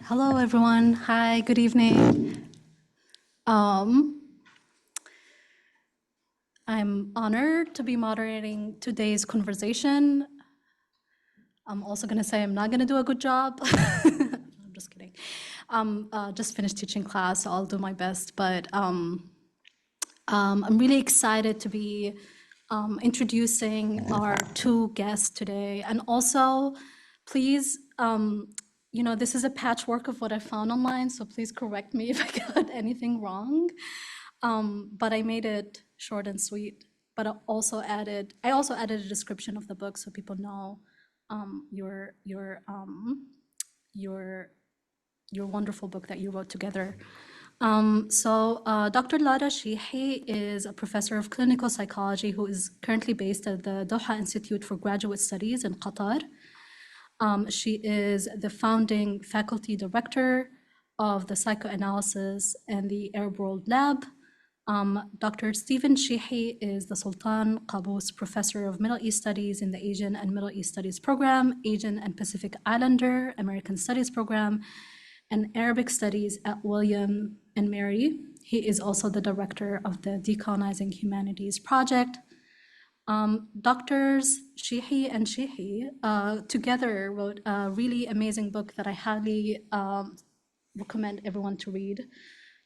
Hello, everyone. Hi, good evening. Um, I'm honored to be moderating today's conversation. I'm also going to say I'm not going to do a good job. I'm just kidding. Just finished teaching class, so I'll do my best. But I'm really excited to be introducing our two guests today. And also, please, this is a patchwork of what I found online, so please correct me if I got anything wrong. But I made it short and sweet. But I also added a description of the book so people know your wonderful book that you wrote together. Dr. Lara Sheehi is a professor of clinical psychology who is currently based at the Doha Institute for Graduate Studies in Qatar. She is the founding faculty director of the Psychoanalysis and the Arab World Lab. Dr. Stephen Sheehi is the Sultan Qaboos Professor of Middle East Studies in the Asian and Middle East Studies Program, Asian and Pacific Islander American Studies Program, and Arabic Studies at William and Mary. He is also the director of the Decolonizing Humanities Project. Doctors Sheehi and Sheehi together wrote a really amazing book that I highly recommend everyone to read,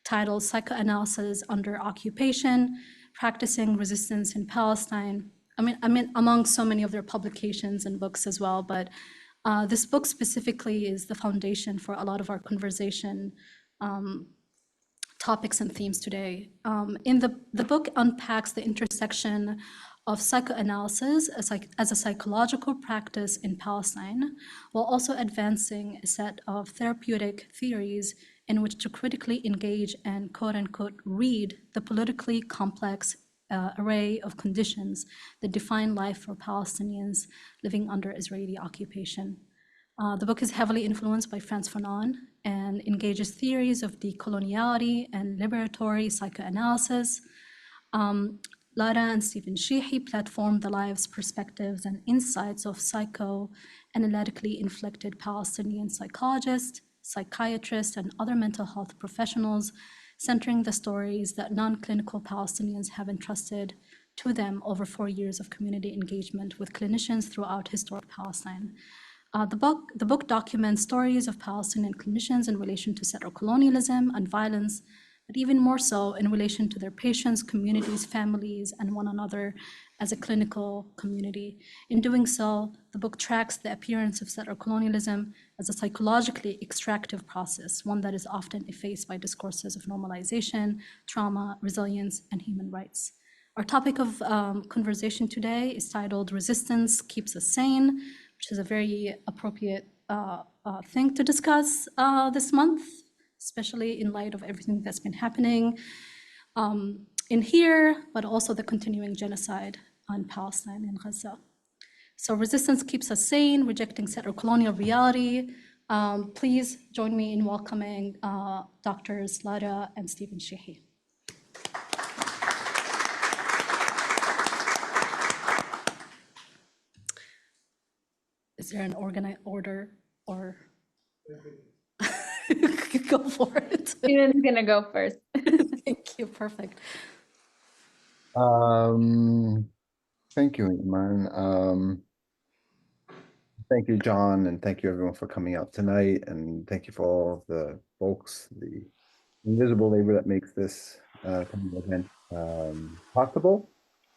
titled Psychoanalysis Under Occupation, Practicing Resistance in Palestine. I mean, among so many of their publications and books as well, but this book specifically is the foundation for a lot of our conversation topics and themes today. In the book unpacks the intersection of psychoanalysis as a psychological practice in Palestine, while also advancing a set of therapeutic theories in which to critically engage and quote-unquote read the politically complex array of conditions that define life for Palestinians living under Israeli occupation. The book is heavily influenced by Frantz Fanon and engages theories of decoloniality and liberatory psychoanalysis. Lara and Stephen Sheehi platform the lives, perspectives, and insights of psychoanalytically inflected Palestinian psychologists, psychiatrists, and other mental health professionals, centering the stories that non-clinical Palestinians have entrusted to them over 4 years of community engagement with clinicians throughout historic Palestine. The book documents stories of Palestinian clinicians in relation to settler colonialism and violence, but even more so in relation to their patients, communities, families, and one another as a clinical community. In doing so, the book tracks the appearance of settler colonialism as a psychologically extractive process, one that is often effaced by discourses of normalization, trauma, resilience, and human rights. Our topic of conversation today is titled Resistance Keeps Us Sane, which is a very appropriate thing to discuss this month, especially in light of everything that's been happening in here, but also the continuing genocide on Palestine and Gaza. So resistance keeps us sane, rejecting settler colonial reality. Please join me in welcoming Doctors Lara and Stephen Sheehi. Is there an order or go for it? Stephen's gonna go first. Thank you, perfect. Thank you, Iman. Thank you, John, and thank you everyone for coming out tonight, and thank you for all of the folks, the invisible labor that makes this kind of event possible.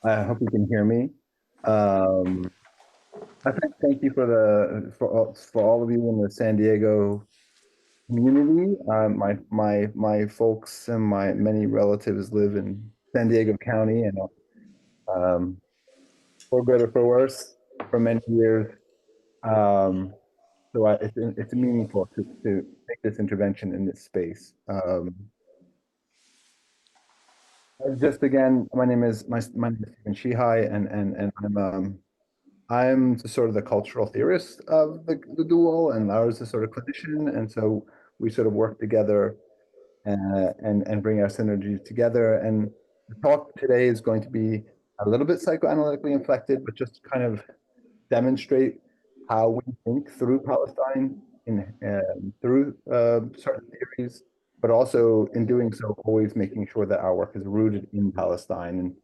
I hope you can hear me. I thank you for all of you in the San Diego community. My folks and my many relatives live in San Diego County, and for good or for worse, for many years. So it's meaningful to make this intervention in this space. Just again, my name is Stephen Sheehi, and I'm sort of the cultural theorist of the dual, and Lara's the sort of clinician, and so we sort of work together and bring our synergies together. And the talk today is going to be a little bit psychoanalytically inflected, but just kind of demonstrate how we think through Palestine through certain theories, but also in doing so, always making sure that our work is rooted in Palestine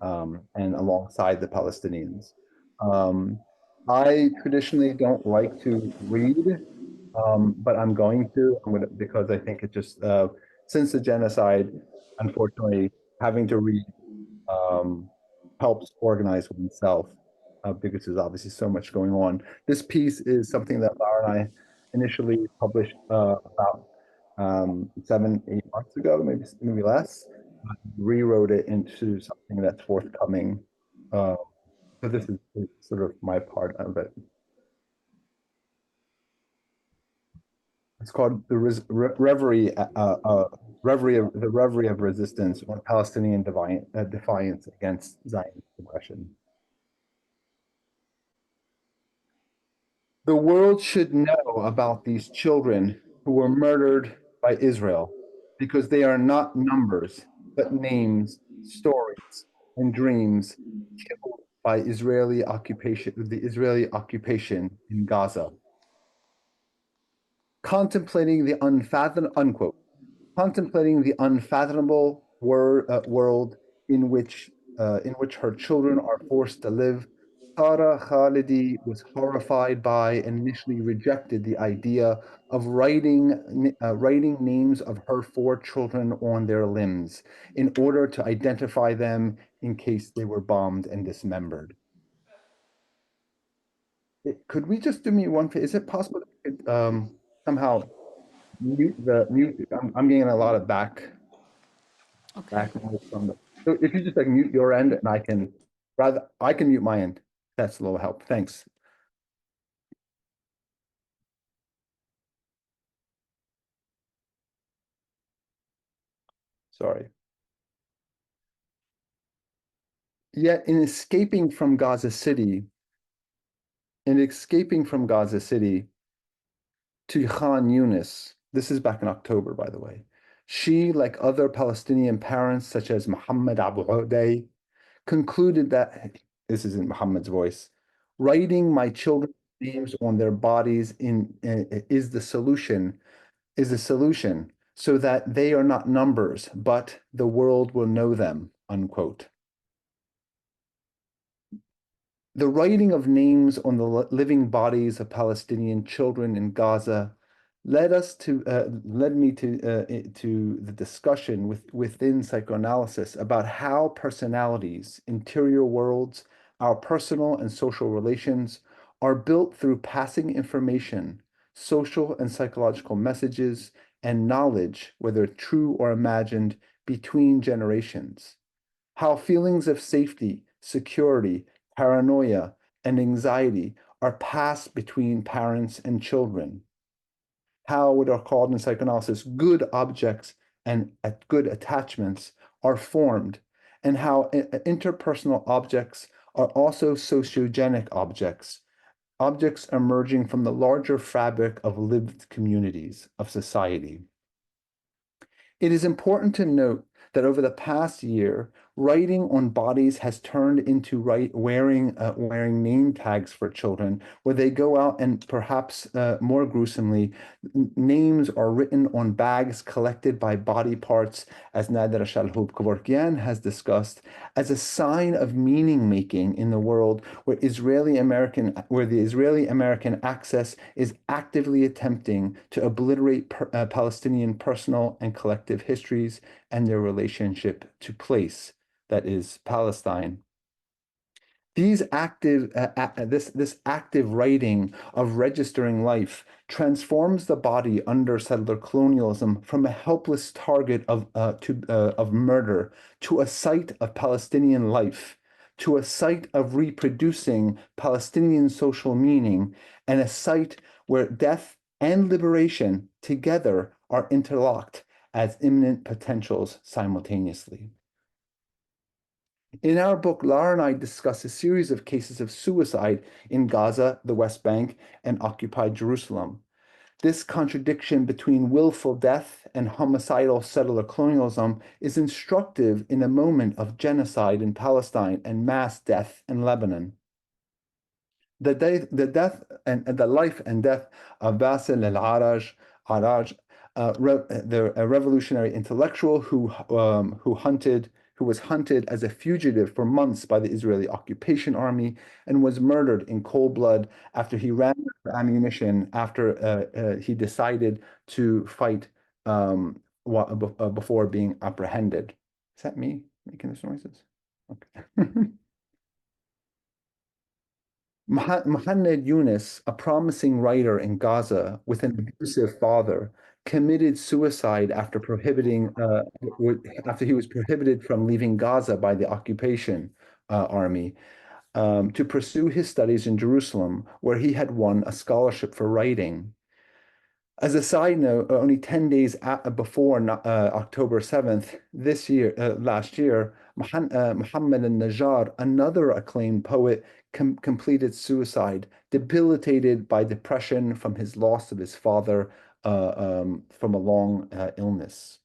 and alongside the Palestinians. Um, I traditionally don't like to read, but I'm going to. Because I think it just since the genocide, unfortunately, having to read um, helps organize oneself because there's obviously so much going on. This piece is something that Lara and I initially published about 7, 8 months ago, maybe less. Rewrote it into something that's forthcoming. Uh, so is sort of my part of it. It's called Reverie, the Reverie of Resistance or Palestinian Defiance against Zionist aggression. The world should know about these children who were murdered by Israel because they are not numbers, but names, stories, and dreams killed by the Israeli occupation in Gaza. Contemplating the unfathomable, contemplating the unfathomable world in which her children are forced to live. Sara Khalidi was horrified by and initially rejected the idea of writing names of her 4 children on their limbs in order to identify them in case they were bombed and dismembered. Could we just do me one favor? Is it possible that we could somehow mute the mute? I'm getting a lot of Okay. back noise from the. So if you just like mute your end and I can mute my end. That's a little help. Thanks. Sorry. Yet in escaping from Gaza City to Khan Yunis, this is back in October, by the way. She, like other Palestinian parents, such as Muhammad Abu Uday, concluded that this is in Muhammad's voice, writing my children's names on their bodies is the solution so that they are not numbers, but the world will know them, unquote. The writing of names on the living bodies of Palestinian children in Gaza led me to the discussion within psychoanalysis about how personalities, interior worlds, our personal and social relations are built through passing information, social and psychological messages, and knowledge, whether true or imagined, between generations. How feelings of safety, security, paranoia, and anxiety are passed between parents and children. How what are called in psychoanalysis good objects and good attachments are formed, and how interpersonal objects are also sociogenic objects, objects emerging from the larger fabric of lived communities of society. It is important to note that over the past year, writing on bodies has turned into wearing name tags for children, where they go out and perhaps more gruesomely, names are written on bags collected by body parts, as Nader Shalhoub Kevorkian has discussed, as a sign of meaning making in the world where the Israeli American axis is actively attempting to obliterate Palestinian personal and collective histories and their relationship to place, that is Palestine. This active writing of registering life transforms the body under settler colonialism from a helpless target of murder to a site of Palestinian life, to a site of reproducing Palestinian social meaning, and a site where death and liberation together are interlocked as imminent potentials simultaneously. In our book, Lara and I discuss a series of cases of suicide in Gaza, the West Bank, and occupied Jerusalem. This contradiction between willful death and homicidal settler colonialism is instructive in a moment of genocide in Palestine and mass death in Lebanon. The death and the life and death of Basil al-Araj, a revolutionary intellectual who was hunted as a fugitive for months by the Israeli occupation army and was murdered in cold blood after he ran out of ammunition after he decided to fight before being apprehended. Is that me making those noises? Okay. Muhammad Yunus, a promising writer in Gaza with an abusive father, committed suicide after he was prohibited from leaving Gaza by the occupation army to pursue his studies in Jerusalem, where he had won a scholarship for writing. As a side note, only 10 days before October 7th last year, Muhammad al-Najjar, another acclaimed poet, completed suicide, debilitated by depression from his loss of his father from a long illness.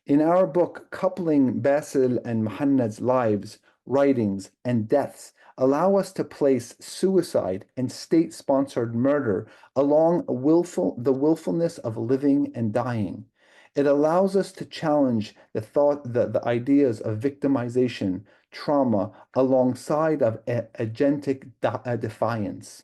In our book, coupling Basil and Muhammad's lives, writings, and deaths allow us to place suicide and state-sponsored murder along the willfulness of living and dying. It allows us to challenge the ideas of victimization, trauma, alongside of agentic defiance.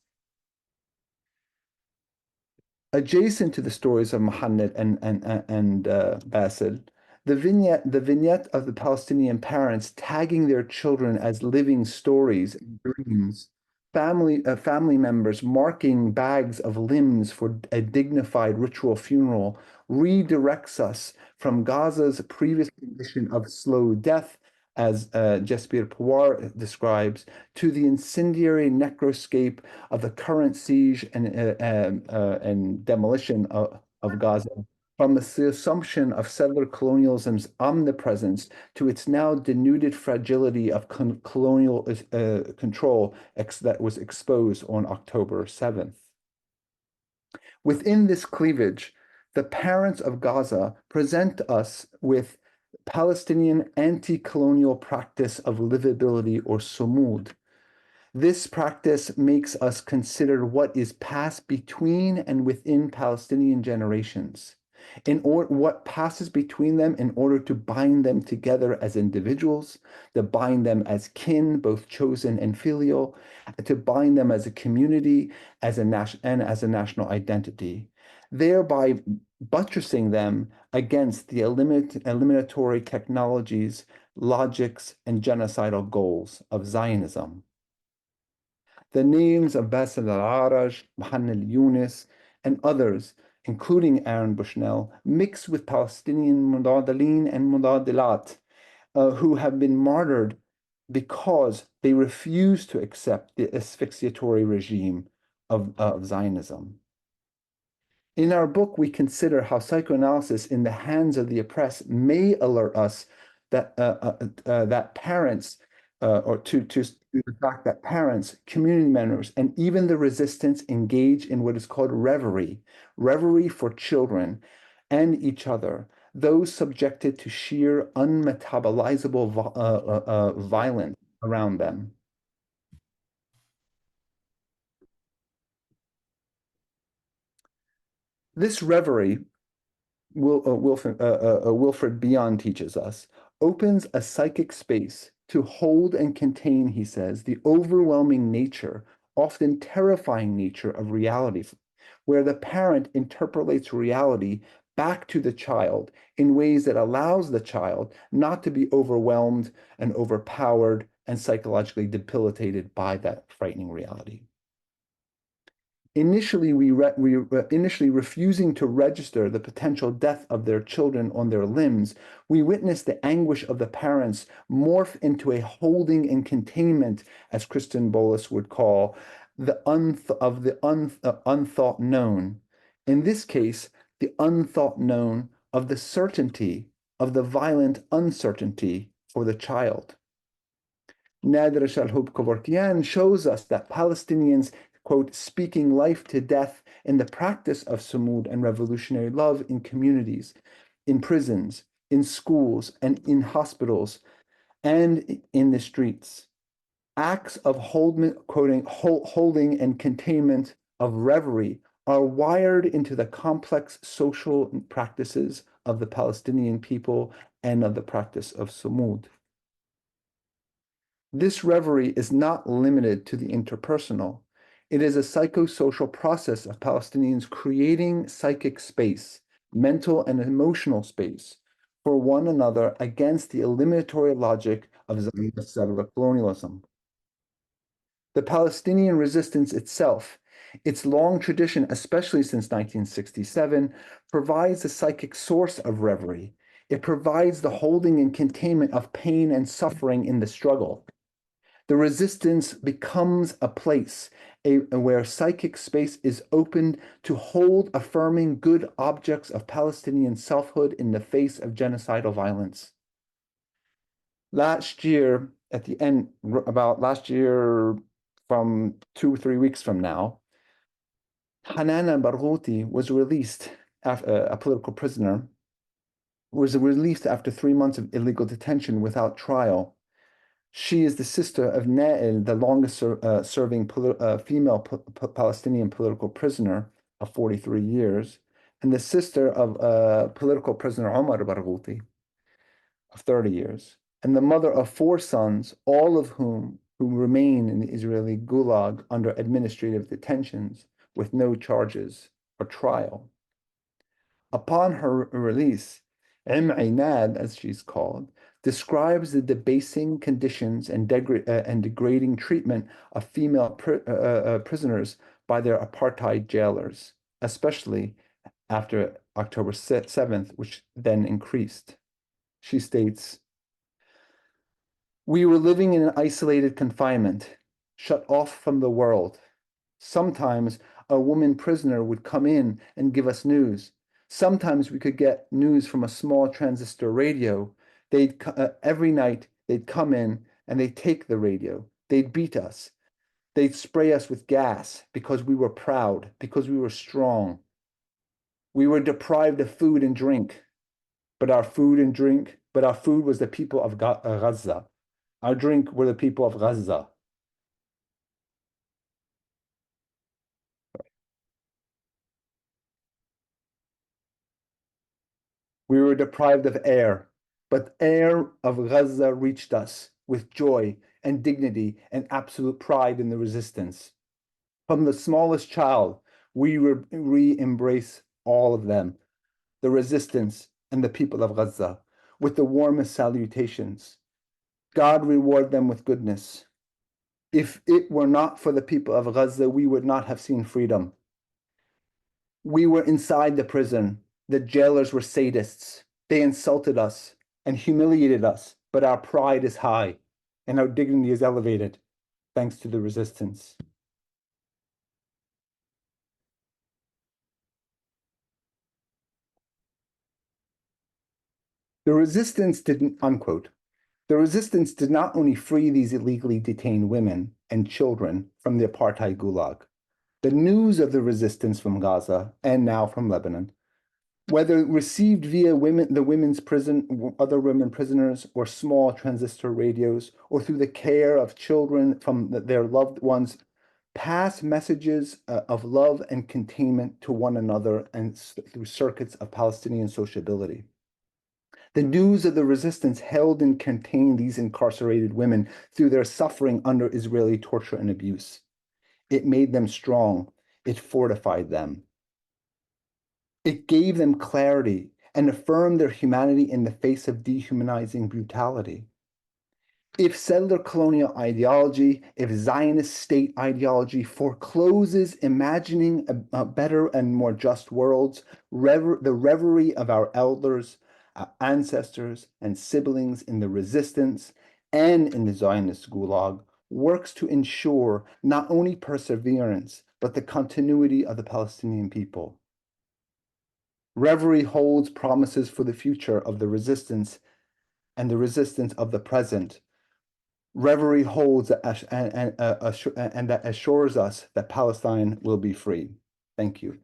Adjacent to the stories of Muhammad and Basil, the vignette of the Palestinian parents tagging their children as living stories and dreams, family members marking bags of limbs for a dignified ritual funeral, redirects us from Gaza's previous condition of slow death, as Jesper Pawar describes, to the incendiary necroscape of the current siege and demolition of Gaza, from the assumption of settler colonialism's omnipresence to its now denuded fragility of colonial control that was exposed on October 7th. Within this cleavage, the parents of Gaza present us with Palestinian anti-colonial practice of livability, or sumud. This practice makes us consider what is passed between and within Palestinian generations, what passes between them in order to bind them together as individuals, to bind them as kin, both chosen and filial, to bind them as a community, as a national identity, thereby buttressing them against the eliminatory technologies, logics, and genocidal goals of Zionism. The names of Bassel al-Araj, Muhammad Yunus, and others, including Aaron Bushnell, mix with Palestinian Mudadalin and Mudadilat, who have been martyred because they refuse to accept the asphyxiatory regime of Zionism. In our book, we consider how psychoanalysis in the hands of the oppressed may alert us that parents, or to the fact that parents, community members, and even the resistance engage in what is called reverie for children and each other, those subjected to sheer unmetabolizable violence around them. This reverie, Wilfred Bion teaches us, opens a psychic space to hold and contain, he says, the overwhelming nature, often terrifying nature of reality, where the parent interpolates reality back to the child in ways that allows the child not to be overwhelmed and overpowered and psychologically debilitated by that frightening reality. Initially refusing to register the potential death of their children on their limbs, we witness the anguish of the parents morph into a holding and containment, as Kristen Bolus would call, the unthought known. In this case, the unthought known of the certainty of the violent uncertainty for the child. Nader Shalhoub Kevorkian shows us that Palestinians, quote, speaking life to death in the practice of sumud and revolutionary love in communities, in prisons, in schools, and in hospitals, and in the streets. Acts of holding and containment of reverie are wired into the complex social practices of the Palestinian people and of the practice of Sumud. This reverie is not limited to the interpersonal. It is a psychosocial process of Palestinians creating psychic space, mental and emotional space for one another against the eliminatory logic of Zionist settler colonialism. The Palestinian resistance itself, its long tradition, especially since 1967, provides a psychic source of reverie. It provides the holding and containment of pain and suffering in the struggle. The resistance becomes a place where psychic space is opened to hold affirming good objects of Palestinian selfhood in the face of genocidal violence. Last year, at the end, about last year, from 2 or 3 weeks from now, Hanana Barghouti was released, a political prisoner, was released after 3 months of illegal detention without trial. She is the sister of Nail, the longest serving female Palestinian political prisoner of 43 years, and the sister of political prisoner Omar Barghouti of 30 years, and the mother of 4 sons, all of whom who remain in the Israeli gulag under administrative detentions with no charges or trial. Upon her release, Einad, as she's called, describes the debasing conditions and degrading treatment of female prisoners by their apartheid jailers, especially after October 7th, which then increased. She states, "We were living in an isolated confinement, shut off from the world. Sometimes a woman prisoner would come in and give us news. Sometimes we could get news from a small transistor radio. Every night they'd come in and they'd take the radio. They'd beat us. They'd spray us with gas because we were proud, because we were strong. We were deprived of food and drink, but our food was the people of Gaza. Our drink were the people of Gaza." We were deprived of air, but air of Gaza reached us with joy and dignity and absolute pride in the resistance. From the smallest child, we embrace all of them, the resistance and the people of Gaza, with the warmest salutations. God reward them with goodness. If it were not for the people of Gaza, we would not have seen freedom. We were inside the prison. The jailers were sadists. They insulted us and humiliated us, but our pride is high and our dignity is elevated thanks to the resistance. The resistance didn't, unquote, the resistance did not only free these illegally detained women and children from the apartheid gulag. The news of the resistance from Gaza and now from Lebanon, whether received via the women's prison, other women prisoners, or small transistor radios, or through the care of children from their loved ones, pass messages of love and containment to one another and through circuits of Palestinian sociability. The news of the resistance held and contained these incarcerated women through their suffering under Israeli torture and abuse. It made them strong. It fortified them. It gave them clarity and affirmed their humanity in the face of dehumanizing brutality. If settler colonial ideology, if Zionist state ideology forecloses imagining a better and more just worlds, the reverie of our elders, our ancestors, and siblings in the resistance and in the Zionist gulag works to ensure not only perseverance, but the continuity of the Palestinian people. Reverie holds promises for the future of the resistance and the resistance of the present. Reverie holds and that assures us that Palestine will be free. Thank you.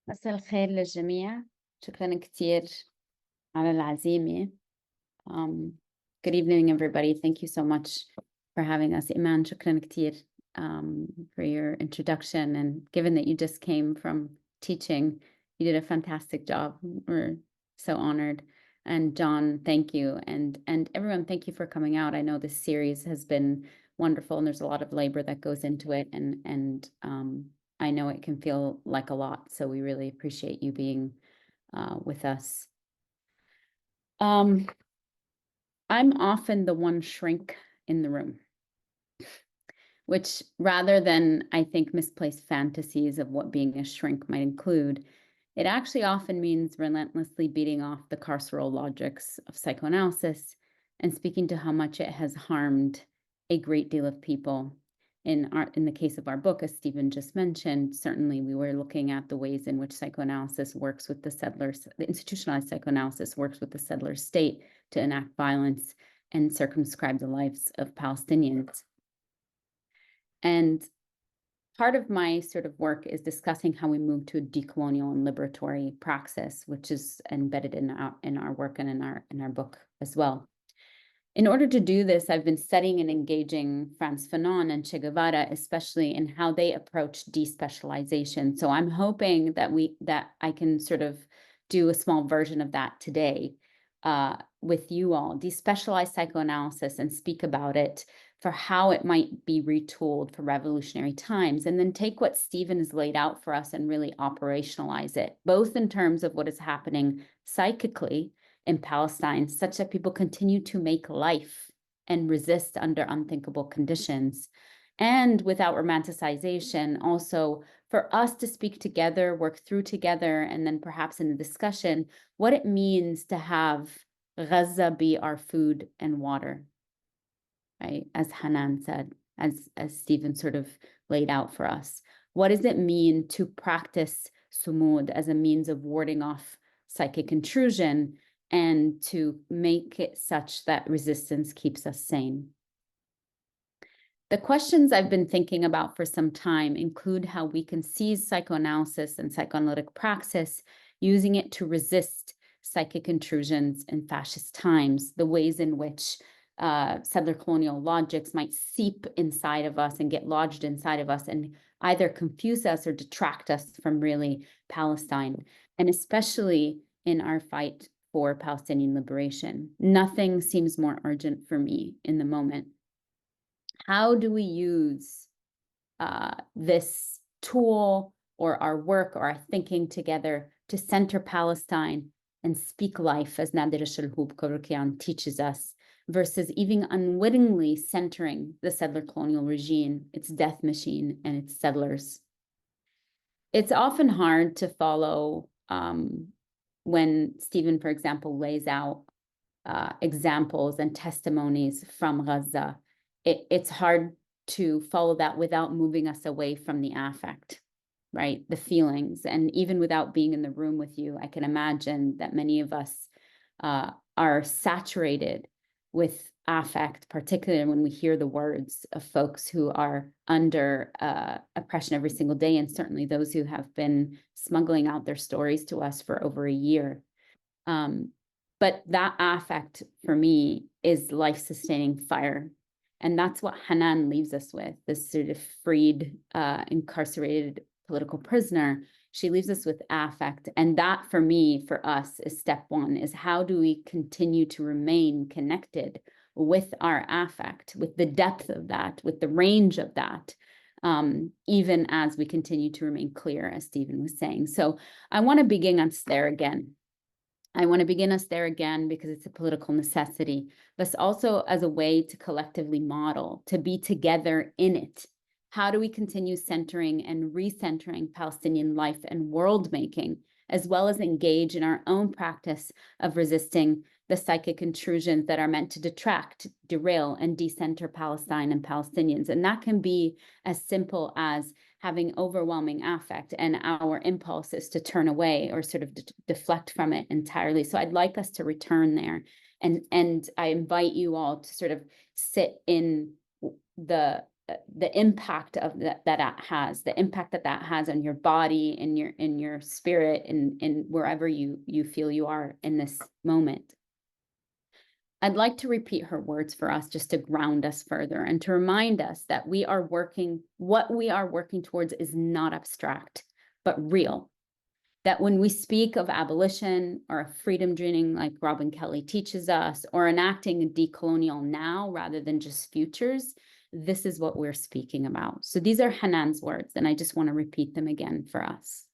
مساء الخير للجميع. شكرا كتير على العزيمة. Good evening, everybody. Thank you so much for having us. Iman, shukran كتير for your introduction. And given that you just came from teaching, you did a fantastic job. We're so honored. And John, thank you. And everyone, thank you for coming out. I know this series has been wonderful and there's a lot of labor that goes into it. And I know it can feel like a lot. So we really appreciate you being with us. I'm often the one shrink in the room, which rather than, I think, misplaced fantasies of what being a shrink might include, it actually often means relentlessly beating off the carceral logics of psychoanalysis and speaking to how much it has harmed a great deal of people. In the case of our book, as Stephen just mentioned, certainly we were looking at the ways in which psychoanalysis works with the settlers, the institutionalized psychoanalysis works with the settler state to enact violence and circumscribe the lives of Palestinians. And part of my sort of work is discussing how we move to a decolonial and liberatory praxis, which is embedded in our work and in our book as well. In order to do this, I've been studying and engaging Frantz Fanon and Che Guevara, especially in how they approach despecialization. So I'm hoping that I can sort of do a small version of that today with you all, despecialize psychoanalysis and speak about it for how it might be retooled for revolutionary times, and then take what Stephen has laid out for us and really operationalize it, both in terms of what is happening psychically in Palestine, such that people continue to make life and resist under unthinkable conditions. And without romanticization, also for us to speak together, work through together, and then perhaps in a discussion, what it means to have Gaza be our food and water, right? As Hanan said, as Stephen sort of laid out for us. What does it mean to practice sumud as a means of warding off psychic intrusion and to make it such that resistance keeps us sane? The questions I've been thinking about for some time include how we can seize psychoanalysis and psychoanalytic praxis, using it to resist psychic intrusions in fascist times, the ways in which settler colonial logics might seep inside of us and get lodged inside of us and either confuse us or detract us from really Palestine, and especially in our fight for Palestinian liberation. Nothing seems more urgent for me in the moment. How do we use this tool or our work or our thinking together to center Palestine and speak life, as Nadir Shalhoub Karukian teaches us, versus even unwittingly centering the settler colonial regime, its death machine, and its settlers? It's often hard to follow when Stephen, for example, lays out examples and testimonies from Gaza. It's hard to follow that without moving us away from the affect, right? The feelings. And even without being in the room with you, I can imagine that many of us are saturated with affect, particularly when we hear the words of folks who are under oppression every single day, and certainly those who have been smuggling out their stories to us for over a year. But that affect for me is life-sustaining fire. And that's what Hanan leaves us with, this sort of freed, incarcerated political prisoner. She leaves us with affect. And that for me, for us, is step one, is how do we continue to remain connected with our affect, with the depth of that, with the range of that, even as we continue to remain clear, as Stephen was saying. So I want to begin us there again. Because it's a political necessity, but also as a way to collectively model, to be together in it. How do we continue centering and recentering Palestinian life and world making, as well as engage in our own practice of resisting the psychic intrusions that are meant to detract, derail, and decenter Palestine and Palestinians? And that can be as simple as having overwhelming affect and our impulse is to turn away or sort of deflect from it entirely. So I'd like us to return there. And I invite you all to sort of sit in the the impact of that has, the impact that has on your body and your spirit and wherever you feel you are in this moment. I'd like to repeat her words for us just to ground us further and to remind us that what we are working towards is not abstract, but real. That when we speak of abolition or a freedom dreaming like Robin Kelley teaches us, or enacting a decolonial now rather than just futures, this is what we're speaking about. So these are Hanan's words, and I just want to repeat them again for us.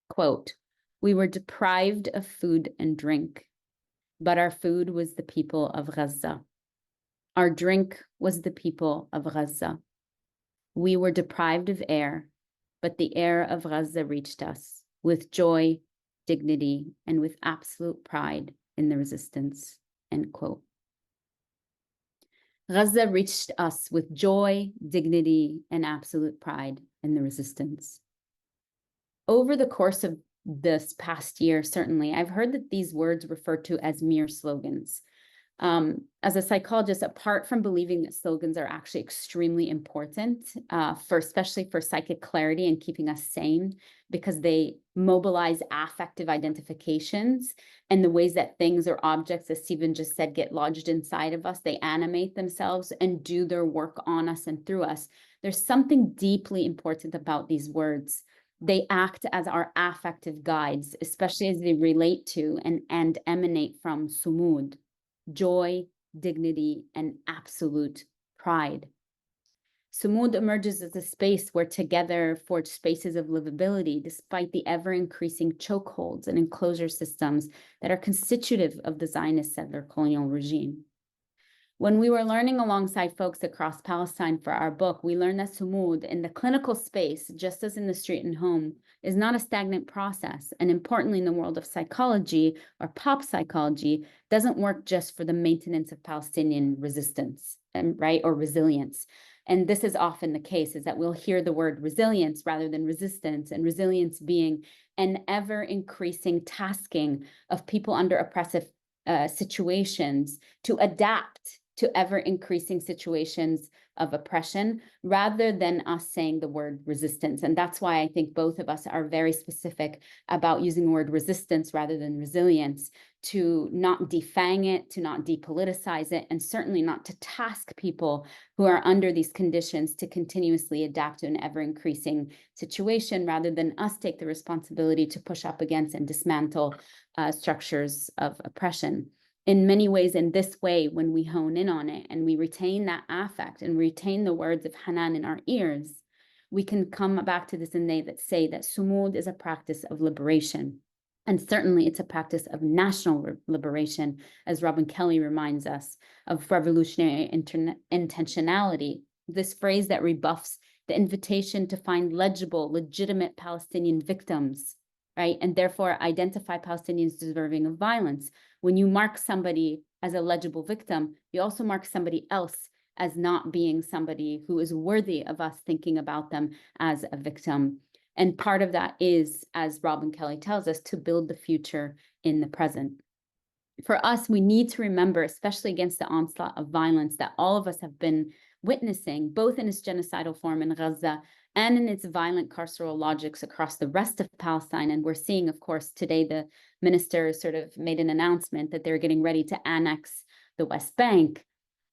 Quote, "We were deprived of food and drink, but our food was the people of Gaza. Our drink was the people of Gaza. We were deprived of air, but the air of Gaza reached us with joy, dignity, and with absolute pride in the resistance," end quote. Gaza reached us with joy, dignity, and absolute pride in the resistance. Over the course of this past year, certainly, I've heard that these words referred to as mere slogans. As a psychologist, apart from believing that slogans are actually extremely important, especially for psychic clarity and keeping us sane, because they mobilize affective identifications and the ways that things or objects, as Stephen just said, get lodged inside of us, they animate themselves and do their work on us and through us. There's something deeply important about these words. They act as our affective guides, especially as they relate to and emanate from sumud, joy, dignity, and absolute pride. Sumud emerges as a space where together forge spaces of livability, despite the ever-increasing chokeholds and enclosure systems that are constitutive of the Zionist settler colonial regime. When we were learning alongside folks across Palestine for our book, we learned that sumud in the clinical space, just as in the street and home, is not a stagnant process. And importantly, in the world of psychology or pop psychology, doesn't work just for the maintenance of Palestinian resistance, right, or resilience. And this is often the case, is that we'll hear the word resilience rather than resistance, and resilience being an ever-increasing tasking of people under oppressive situations to adapt to ever-increasing situations of oppression, rather than us saying the word resistance. And that's why I think both of us are very specific about using the word resistance rather than resilience, to not defang it, to not depoliticize it, and certainly not to task people who are under these conditions to continuously adapt to an ever-increasing situation, rather than us take the responsibility to push up against and dismantle structures of oppression. In many ways, in this way, when we hone in on it and we retain that affect and retain the words of Hanan in our ears, we can come back to this and they that say that sumud is a practice of liberation. And certainly it's a practice of national liberation, as Robin Kelley reminds us, of revolutionary intentionality, this phrase that rebuffs the invitation to find legible, legitimate Palestinian victims, right? And therefore identify Palestinians deserving of violence. When you mark somebody as a legible victim, you also mark somebody else as not being somebody who is worthy of us thinking about them as a victim. And part of that is, as Robin Kelley tells us, to build the future in the present. For us, we need to remember, especially against the onslaught of violence that all of us have been witnessing, both in its genocidal form in Gaza and in its violent carceral logics across the rest of Palestine. And we're seeing, of course, today the minister sort of made an announcement that they're getting ready to annex the West Bank.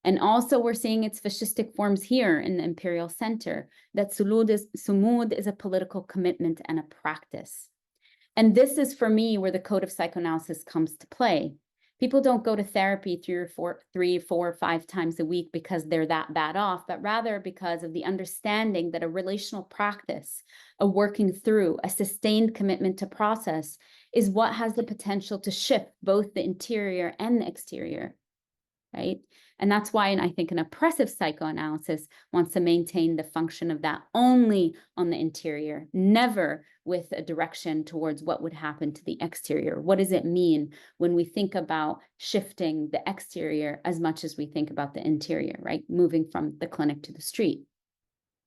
And also we're seeing its fascistic forms here in the Imperial Center, that sumud is a political commitment and a practice. And this is, for me, where the code of psychoanalysis comes to play. People don't go to therapy 3, 4, 5 times a week because they're that bad off, but rather because of the understanding that a relational practice, a working through, a sustained commitment to process is what has the potential to shift both the interior and the exterior, right? And that's why, and I think an oppressive psychoanalysis wants to maintain the function of that only on the interior, never with a direction towards what would happen to the exterior. What does it mean when we think about shifting the exterior as much as we think about the interior, right? Moving from the clinic to the street,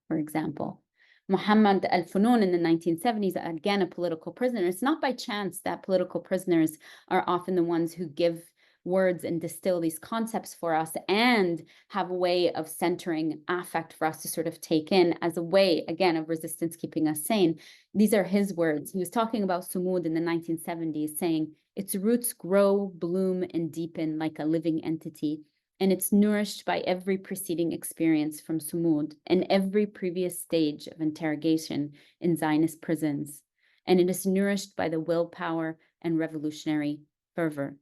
for example. Muhammad al-Funun in the 1970s, again, a political prisoner. It's not by chance that political prisoners are often the ones who give words and distill these concepts for us and have a way of centering affect for us to sort of take in as a way, again, of resistance keeping us sane. These are his words. He was talking about Sumud in the 1970s, saying, its roots grow, bloom, and deepen like a living entity, and it's nourished by every preceding experience from Sumud and every previous stage of interrogation in Zionist prisons, and it is nourished by the willpower and revolutionary fervor.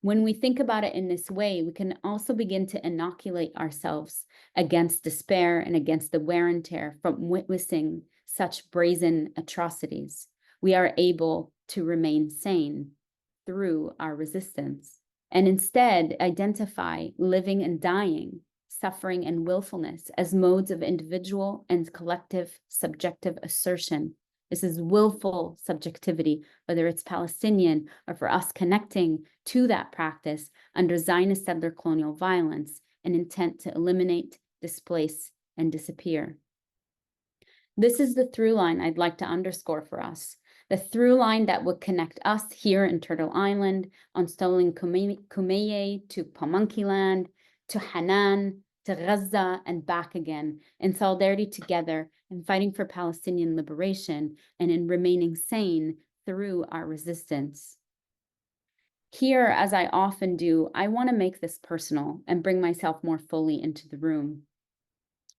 When we think about it in this way, we can also begin to inoculate ourselves against despair and against the wear and tear from witnessing such brazen atrocities. We are able to remain sane through our resistance, and instead identify living and dying, suffering and willfulness as modes of individual and collective subjective assertion. This is willful subjectivity, whether it's Palestinian or for us connecting to that practice under Zionist settler colonial violence, an intent to eliminate, displace, and disappear. This is the through line I'd like to underscore for us. The through line that would connect us here in Turtle Island, on stolen Kumeye to Pamunkeyland, to Hanan, to Gaza, and back again, in solidarity together, in fighting for Palestinian liberation, and in remaining sane through our resistance. Here, as I often do, I want to make this personal and bring myself more fully into the room.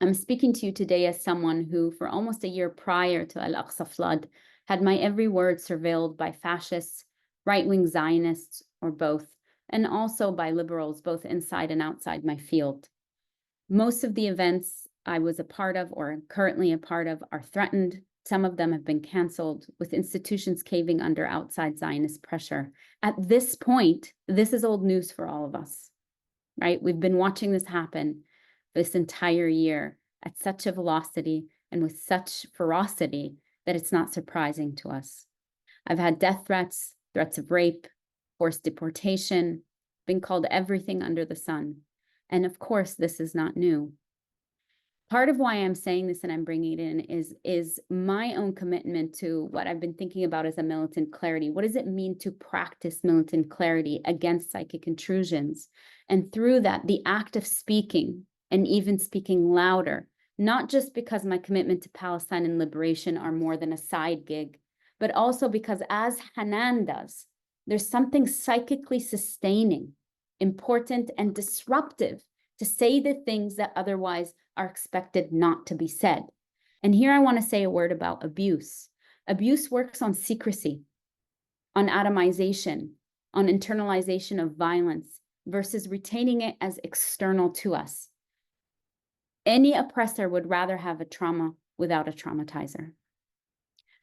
I'm speaking to you today as someone who, for almost a year prior to Al-Aqsa flood, had my every word surveilled by fascists, right-wing Zionists, or both, and also by liberals, both inside and outside my field. Most of the events I was a part of or am currently a part of are threatened. Some of them have been canceled, with institutions caving under outside Zionist pressure. At this point, this is old news for all of us, right? We've been watching this happen this entire year at such a velocity and with such ferocity that it's not surprising to us. I've had death threats, threats of rape, forced deportation, been called everything under the sun. And of course, this is not new. Part of why I'm saying this and I'm bringing it in is my own commitment to what I've been thinking about as a militant clarity. What does it mean to practice militant clarity against psychic intrusions? And through that, the act of speaking, and even speaking louder, not just because my commitment to Palestine and liberation are more than a side gig, but also because, as Hanan does, there's something psychically sustaining, important, and disruptive to say the things that otherwise are expected not to be said. And here I want to say a word about abuse. Abuse works on secrecy, on atomization, on internalization of violence, versus retaining it as external to us. Any oppressor would rather have a trauma without a traumatizer.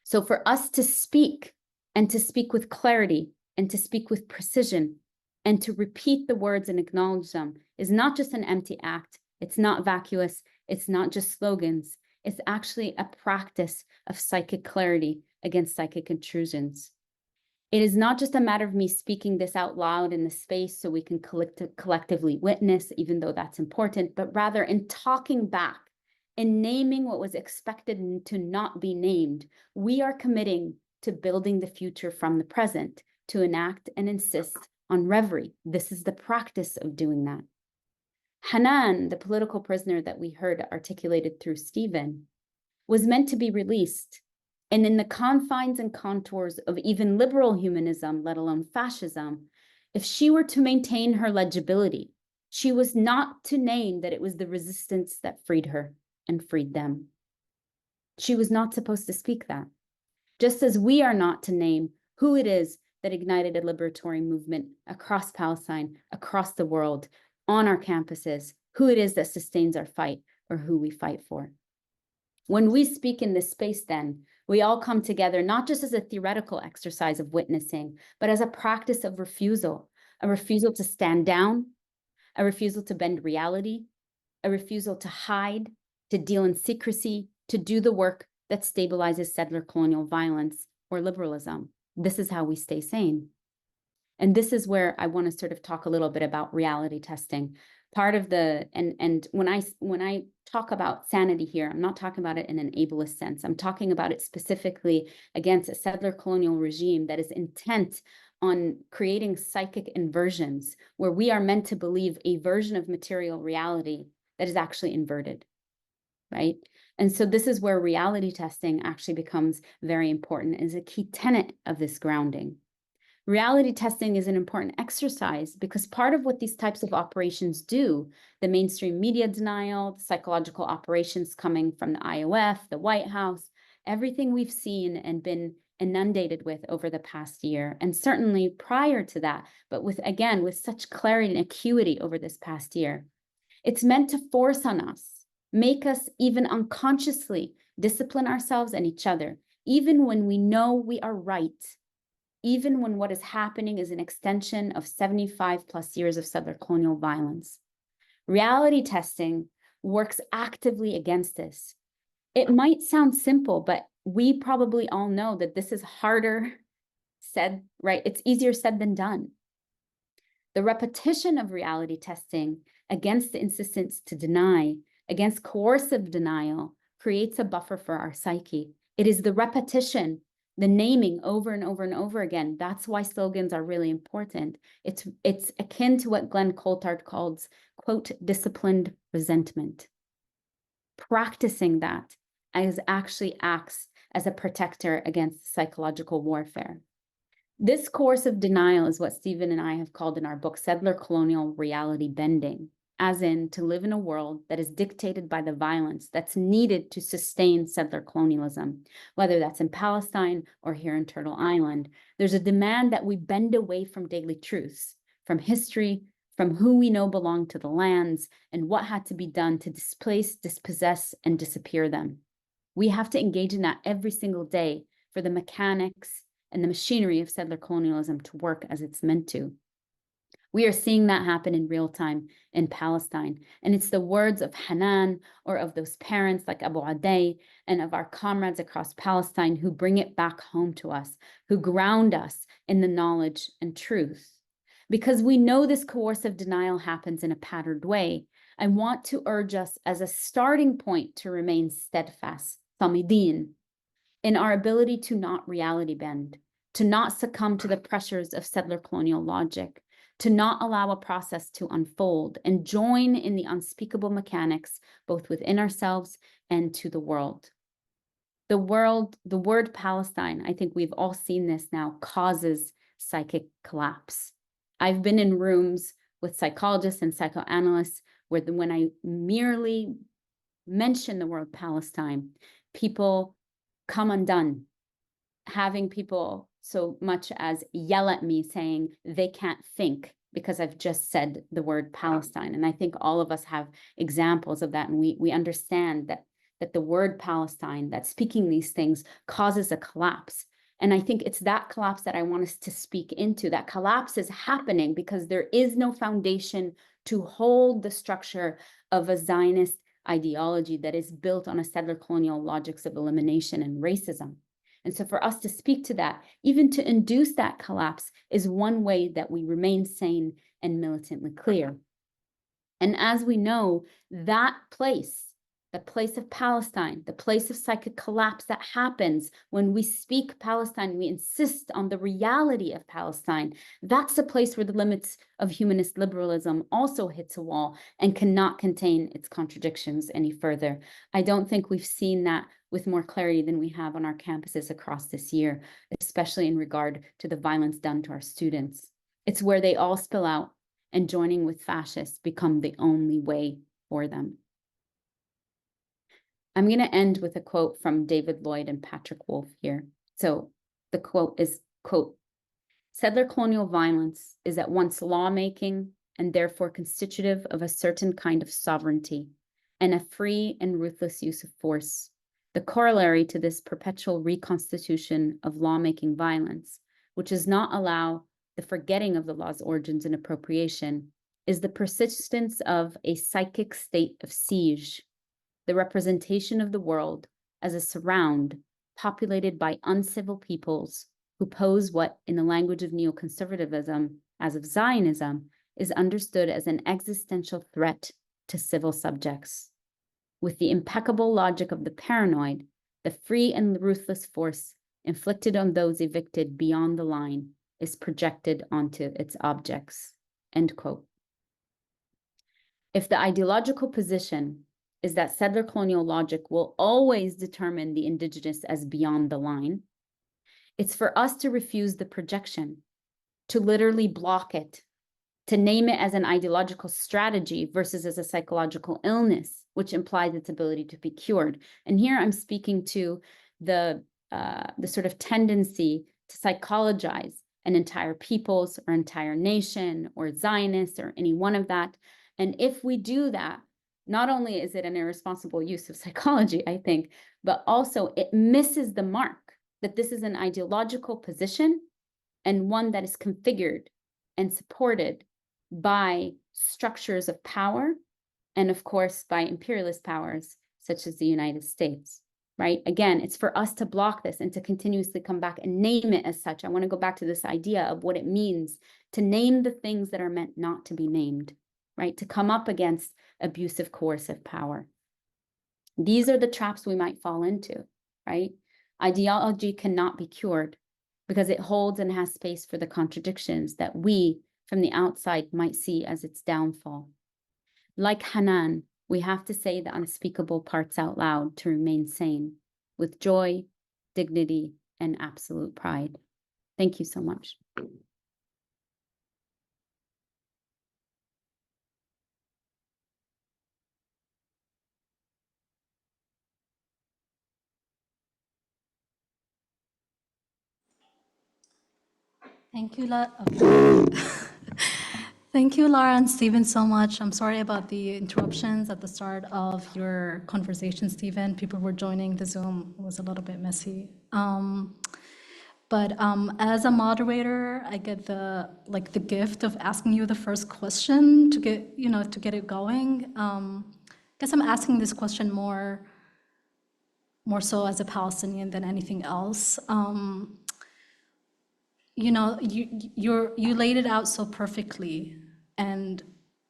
So for us to speak, and to speak with clarity, and to speak with precision, and to repeat the words and acknowledge them, is not just an empty act. It's not vacuous. It's not just slogans. It's actually a practice of psychic clarity against psychic intrusions. It is not just a matter of me speaking this out loud in the space so we can collectively witness, even though that's important, but rather in talking back, in naming what was expected to not be named. We are committing to building the future from the present, to enact and insist on reverie. This is the practice of doing that. Hanan, the political prisoner that we heard articulated through Stephen, was meant to be released. And in the confines and contours of even liberal humanism, let alone fascism, if she were to maintain her legibility, she was not to name that it was the resistance that freed her and freed them. She was not supposed to speak that. Just as we are not to name who it is that ignited a liberatory movement across Palestine, across the world, on our campuses, who it is that sustains our fight, or who we fight for. When we speak in this space, then, we all come together not just as a theoretical exercise of witnessing, but as a practice of refusal, a refusal to stand down, a refusal to bend reality, a refusal to hide, to deal in secrecy, to do the work that stabilizes settler colonial violence or liberalism. This is how we stay sane. And this is where I want to sort of talk a little bit about reality testing. part of the, and when I talk about sanity here, I'm not talking about it in an ableist sense. I'm talking about it specifically against a settler colonial regime that is intent on creating psychic inversions where we are meant to believe a version of material reality that is actually inverted, right? And so this is where reality testing actually becomes very important, is a key tenet of this grounding. Reality testing is an important exercise because part of what these types of operations do, the mainstream media denial, the psychological operations coming from the IOF, the White House, everything we've seen and been inundated with over the past year, and certainly prior to that, but with such clarity and acuity over this past year, it's meant to force on us, make us even unconsciously discipline ourselves and each other, even when we know we are right, even when what is happening is an extension of 75 plus years of settler colonial violence. Reality testing works actively against this. It might sound simple, but we probably all know that this is harder said, right? It's easier said than done. The repetition of reality testing against the insistence to deny, against coercive denial, creates a buffer for our psyche. It is the repetition, the naming over and over and over again. That's why slogans are really important. It's akin to what Glenn Coulthard calls, quote, disciplined resentment. Practicing that actually acts as a protector against psychological warfare. This course of denial is what Stephen and I have called in our book settler colonial reality bending, as in to live in a world that is dictated by the violence that's needed to sustain settler colonialism, whether that's in Palestine or here in Turtle Island. There's a demand that we bend away from daily truths, from history, from who we know belonged to the lands, and what had to be done to displace, dispossess, and disappear them. We have to engage in that every single day for the mechanics and the machinery of settler colonialism to work as it's meant to. We are seeing that happen in real time in Palestine. And it's the words of Hanan or of those parents like Abu Adey and of our comrades across Palestine who bring it back home to us, who ground us in the knowledge and truth. Because we know this coercive denial happens in a patterned way, I want to urge us as a starting point to remain steadfast, samidin, in our ability to not reality bend, to not succumb to the pressures of settler colonial logic, to not allow a process to unfold and join in the unspeakable mechanics, both within ourselves and to the world. The word Palestine, I think we've all seen this now, causes psychic collapse. I've been in rooms with psychologists and psychoanalysts where when I merely mention the word Palestine, people come undone, having people so much as yell at me saying they can't think because I've just said the word Palestine. And I think all of us have examples of that. And we understand that the word Palestine, that speaking these things causes a collapse. And I think it's that collapse that I want us to speak into. That collapse is happening because there is no foundation to hold the structure of a Zionist ideology that is built on a settler colonial logics of elimination and racism. And so for us to speak to that, even to induce that collapse, is one way that we remain sane and militantly clear. And as we know, that place, the place of Palestine, the place of psychic collapse that happens when we speak Palestine, we insist on the reality of Palestine. That's the place where the limits of humanist liberalism also hits a wall and cannot contain its contradictions any further. I don't think we've seen that with more clarity than we have on our campuses across this year, especially in regard to the violence done to our students. It's where they all spill out and joining with fascists become the only way for them. I'm going to end with a quote from David Lloyd and Patrick Wolf here. So the quote is, quote, "Settler colonial violence is at once lawmaking and therefore constitutive of a certain kind of sovereignty and a free and ruthless use of force. The corollary to this perpetual reconstitution of lawmaking violence, which does not allow the forgetting of the law's origins and appropriation, is the persistence of a psychic state of siege, the representation of the world as a surround populated by uncivil peoples who pose what, in the language of neoconservatism, as of Zionism, is understood as an existential threat to civil subjects. With the impeccable logic of the paranoid, the free and ruthless force inflicted on those evicted beyond the line is projected onto its objects." End quote. If the ideological position is that settler colonial logic will always determine the indigenous as beyond the line, it's for us to refuse the projection, to literally block it, to name it as an ideological strategy versus as a psychological illness, which implies its ability to be cured. And here I'm speaking to the sort of tendency to psychologize an entire people's or entire nation or Zionist or any one of that. And if we do that, not only is it an irresponsible use of psychology, I think, but also it misses the mark that this is an ideological position and one that is configured and supported by structures of power and, of course, by imperialist powers such as the United States, right? Again, it's for us to block this and to continuously come back and name it as such. I want to go back to this idea of what it means to name the things that are meant not to be named, right? To come up against abusive, coercive power. These are the traps we might fall into, right? Ideology cannot be cured because it holds and has space for the contradictions that we from the outside might see as its downfall. Like Hanan, we have to say the unspeakable parts out loud to remain sane, with joy, dignity, and absolute pride. Thank you so much. Thank you, Thank you, Lara and Stephen, so much. I'm sorry about the interruptions at the start of your conversation, Stephen. People were joining the Zoom. It was a little bit messy. But as a moderator, I get the gift of asking you the first question to get it going. I guess I'm asking this question more so as a Palestinian than anything else. You laid it out so perfectly, and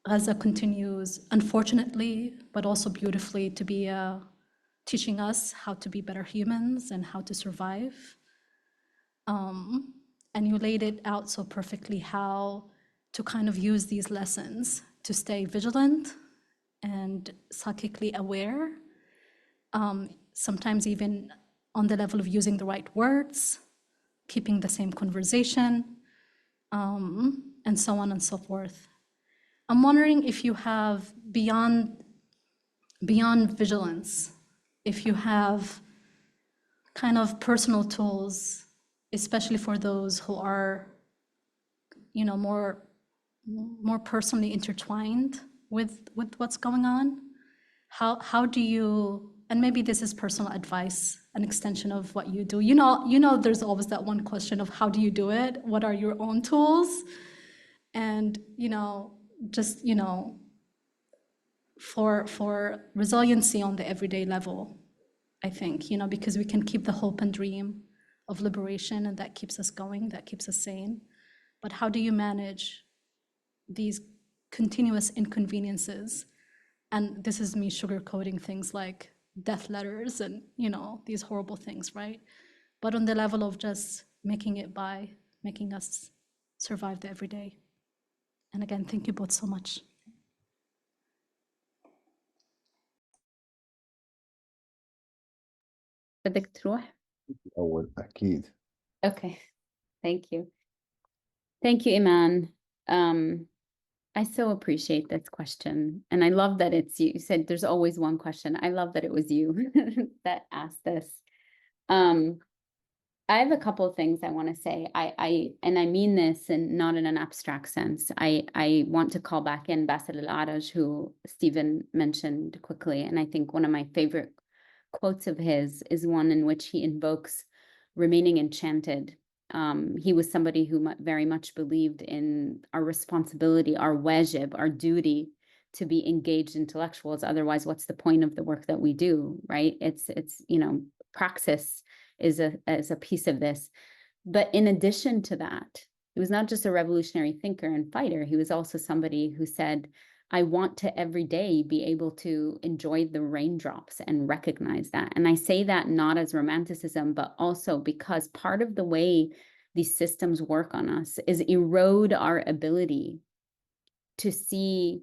Gaza continues, unfortunately, but also beautifully, to be teaching us how to be better humans and how to survive. And you laid it out so perfectly how to kind of use these lessons to stay vigilant and psychically aware, sometimes even on the level of using the right words, keeping the same conversation, and so on and so forth. I'm wondering if you have, beyond vigilance, if you have kind of personal tools, especially for those who are, more personally intertwined with what's going on. How do you, and maybe this is personal advice, an extension of what you do. There's always that one question of how do you do it? What are your own tools? And, just, for resiliency on the everyday level, I think, because we can keep the hope and dream of liberation, and that keeps us going, that keeps us sane. But how do you manage these continuous inconveniences? And this is me sugarcoating things like death letters and, these horrible things, right? But on the level of just making us survive the everyday. And again, thank you both so much. بدك تروح؟ أول أكيد. Okay, thank you. Thank you, Iman. I so appreciate this question. And I love that it's you. You said there's always one question. I love that it was you that asked this. I have a couple of things I want to say. I mean this and not in an abstract sense. I want to call back in Bassel al-Araj, who Stephen mentioned quickly. And I think one of my favorite quotes of his is one in which he invokes remaining enchanted. He was somebody who very much believed in our responsibility, our wajib, our duty to be engaged intellectuals. Otherwise, what's the point of the work that we do, right? It's praxis is a piece of this. But in addition to that, He was not just a revolutionary thinker and fighter. He was also somebody who said, I want to every day be able to enjoy the raindrops and recognize that. And I say that not as romanticism, but also because part of the way these systems work on us is erode our ability to see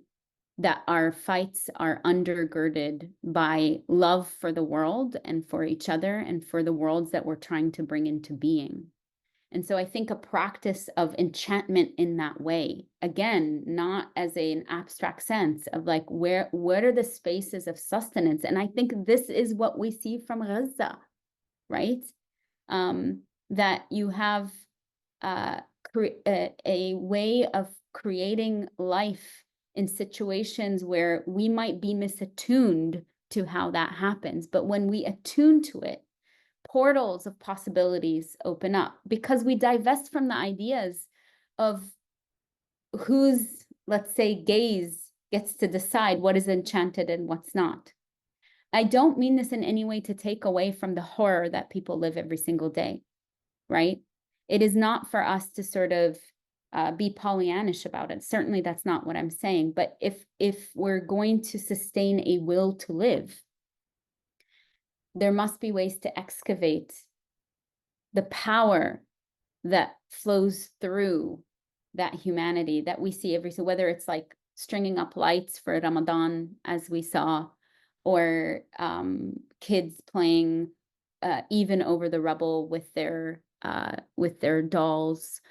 that our fights are undergirded by love for the world and for each other and for the worlds that we're trying to bring into being. And so I think a practice of enchantment in that way, again, not as an abstract sense of like, what are the spaces of sustenance? And I think this is what we see from Gaza, right? That you have a way of creating life in situations where we might be misattuned to how that happens. But when we attune to it, portals of possibilities open up because we divest from the ideas of whose, let's say, gaze gets to decide what is enchanted and what's not. I don't mean this in any way to take away from the horror that people live every single day, right? It is not for us to sort of be Pollyannish about it. Certainly that's not what I'm saying. But if we're going to sustain a will to live, there must be ways to excavate the power that flows through that humanity that we see so whether it's like stringing up lights for Ramadan, as we saw, or kids playing even over the rubble with their dolls,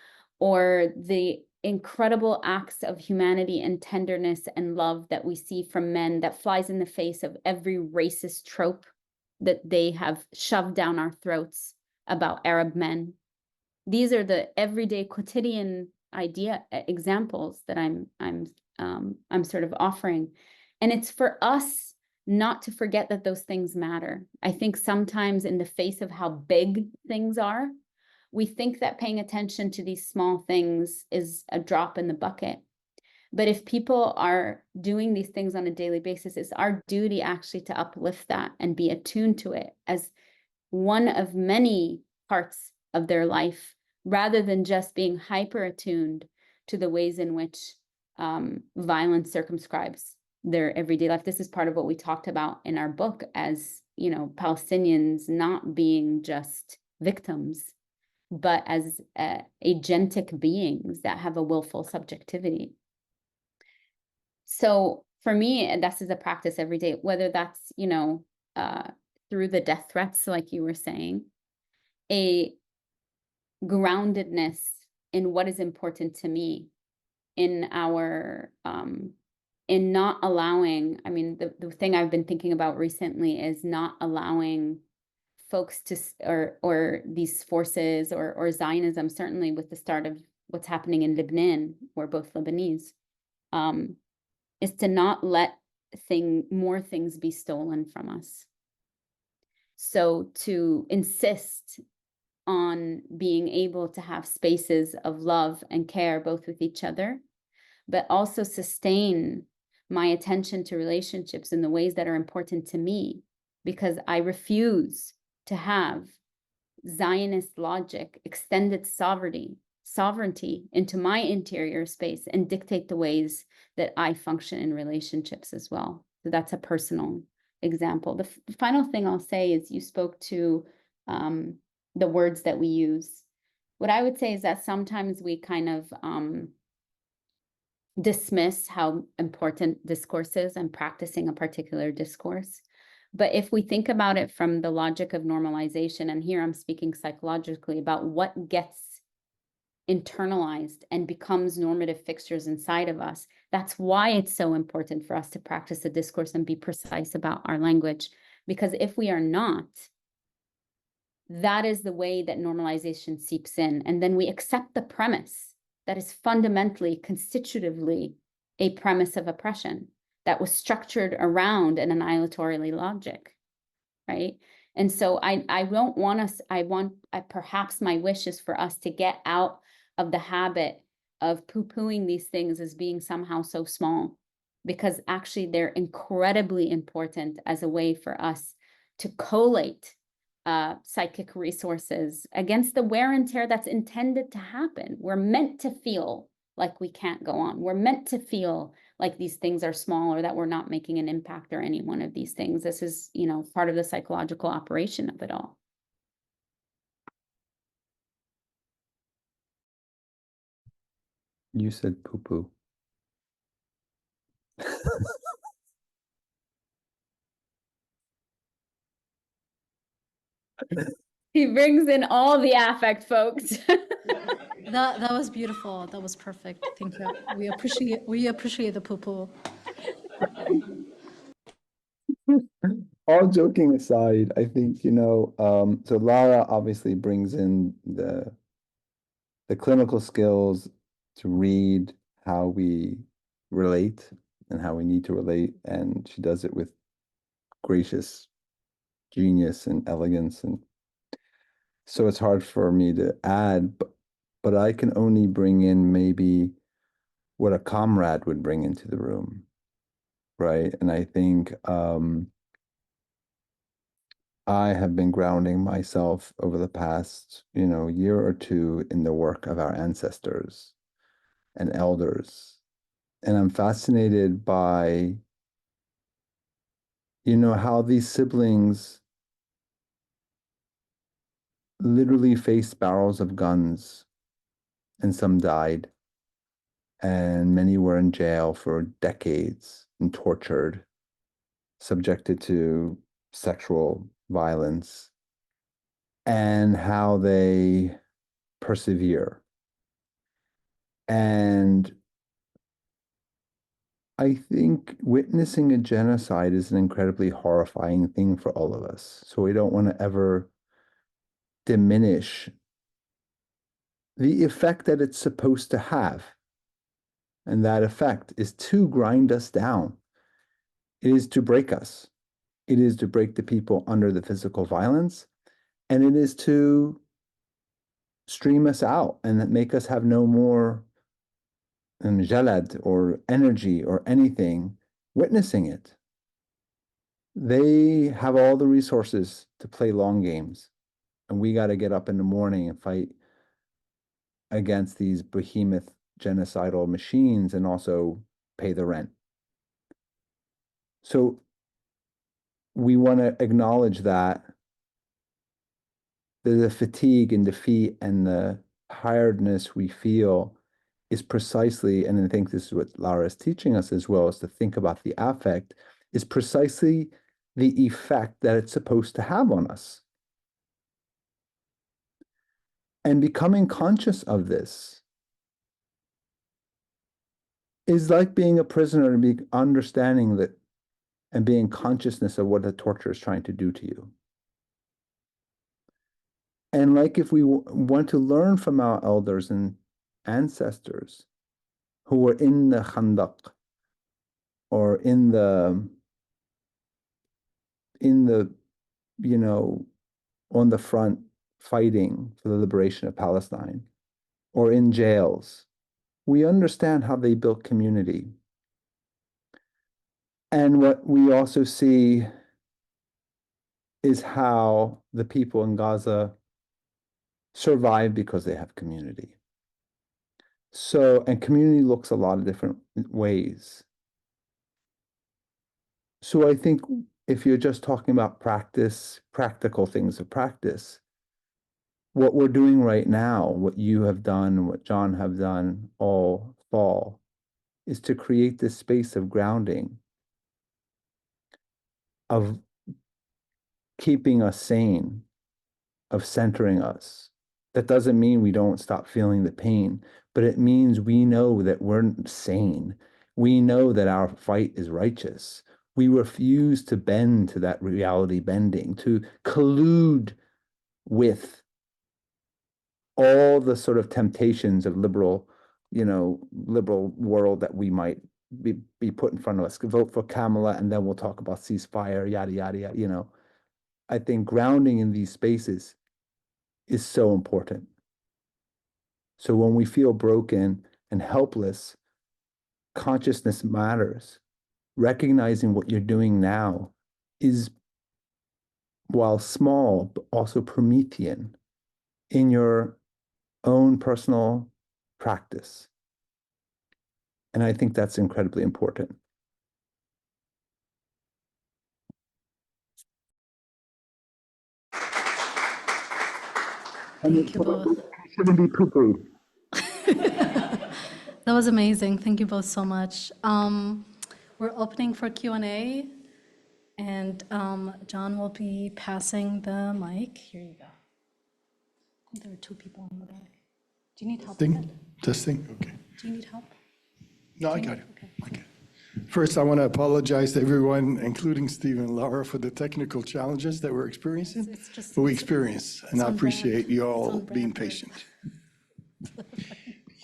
or the incredible acts of humanity and tenderness and love that we see from men that flies in the face of every racist trope that they have shoved down our throats about Arab men. These are the everyday quotidian examples that I'm sort of offering. And it's for us not to forget that those things matter. I think sometimes in the face of how big things are, we think that paying attention to these small things is a drop in the bucket. But if people are doing these things on a daily basis, it's our duty actually to uplift that and be attuned to it as one of many parts of their life, rather than just being hyper attuned to the ways in which violence circumscribes their everyday life. This is part of what we talked about in our book as, Palestinians not being just victims, but as agentic beings that have a willful subjectivity. So for me, this is a practice every day, whether that's, through the death threats, like you were saying, a groundedness in what is important to me in our, in not allowing, the thing I've been thinking about recently is not allowing folks to, or these forces or Zionism, certainly with the start of what's happening in Lebanon, we're both Lebanese, is to not let more things be stolen from us. So to insist on being able to have spaces of love and care, both with each other, but also sustain my attention to relationships in the ways that are important to me, because I refuse to have Zionist logic extend its sovereignty into my interior space and dictate the ways that I function in relationships as well. So that's a personal example. The final thing I'll say is you spoke to the words that we use. What I would say is that sometimes we kind of dismiss how important discourse is and practicing a particular discourse. But if we think about it from the logic of normalization, and here I'm speaking psychologically about what gets internalized and becomes normative fixtures inside of us, that's why it's so important for us to practice a discourse and be precise about our language. Because if we are not, that is the way that normalization seeps in. And then we accept the premise that is fundamentally, constitutively a premise of oppression that was structured around an annihilatory logic, right? And so I don't want us, perhaps my wish is for us to get out of the habit of poo-pooing these things as being somehow so small, because actually they're incredibly important as a way for us to collate psychic resources, against the wear and tear that's intended to happen. We're meant to feel like we can't go on. We're meant to feel like these things are small, or that we're not making an impact, or any one of these things. This is, part of the psychological operation of it all. You said poo-poo. He brings in all the affect, folks. That was beautiful. That was perfect. Thank you. We appreciate the poo-poo. All joking aside, I think, so Lara obviously brings in the clinical skills to read how we relate and how we need to relate, and she does it with gracious genius and elegance, and so it's hard for me to add, but I can only bring in maybe what a comrade would bring into the room, right? And I think I have been grounding myself over the past, year or two in the work of our ancestors and elders. And I'm fascinated by, how these siblings literally faced barrels of guns, and some died, and many were in jail for decades and tortured, subjected to sexual violence, and how they persevere. And I think witnessing a genocide is an incredibly horrifying thing for all of us. So we don't want to ever diminish the effect that it's supposed to have. And that effect is to grind us down. It is to break us. It is to break the people under the physical violence. And it is to stream us out and make us have no more jalad or energy or anything witnessing it. They have all the resources to play long games. And we got to get up in the morning and fight against these behemoth genocidal machines and also pay the rent. So we want to acknowledge that the fatigue and defeat and the tiredness we feel is precisely, and I think this is what Lara is teaching us as well, is to think about the affect, is precisely the effect that it's supposed to have on us. And becoming conscious of this is like being a prisoner and be understanding that and being consciousness of what the torture is trying to do to you. And like if we want to learn from our elders and ancestors who were in the Khandaq or in the on the front fighting for the liberation of Palestine or in jails, we understand how they built community. And what we also see is how the people in Gaza survive because they have community. So, and community looks a lot of different ways. So I think if you're just talking about practice, practical things of practice, what we're doing right now, what you have done, what John have done all fall, is to create this space of grounding, of keeping us sane, of centering us. That doesn't mean we don't stop feeling the pain, but it means we know that we're sane. We know that our fight is righteous. We refuse to bend to that reality bending, to collude with all the sort of temptations of liberal world that we might be put in front of us. Vote for Kamala, and then we'll talk about ceasefire, yada, yada, yada. I think grounding in these spaces is so important. So when we feel broken and helpless, consciousness matters. Recognizing what you're doing now is while small, but also Promethean in your own personal practice. And I think that's incredibly important. Thank you both. Shouldn't be poo-pooed. That was amazing. Thank you both so much. We're opening for Q&A, and John will be passing the mic. Here you go. I think there are two people in the back. Do you need help with it? Testing, okay. Do you need help? No, I got it. Okay. Okay. First, I want to apologize to everyone, including Steve and Lara, for the technical challenges that we're experiencing. It's just- But we experience, and I on appreciate brand. you It's all on brand being for it. patient.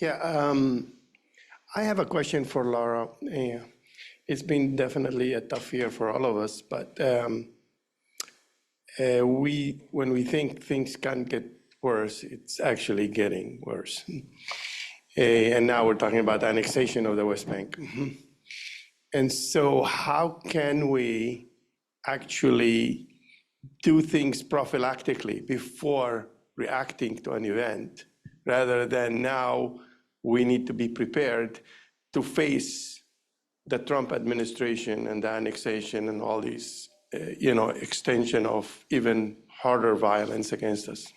Yeah, I have a question for Lara. It's been definitely a tough year for all of us, but when we think things can't get worse, it's actually getting worse. And now we're talking about annexation of the West Bank. And so how can we actually do things prophylactically before reacting to an event, rather than now we need to be prepared to face the Trump administration and the annexation and all these, extension of even harder violence against us?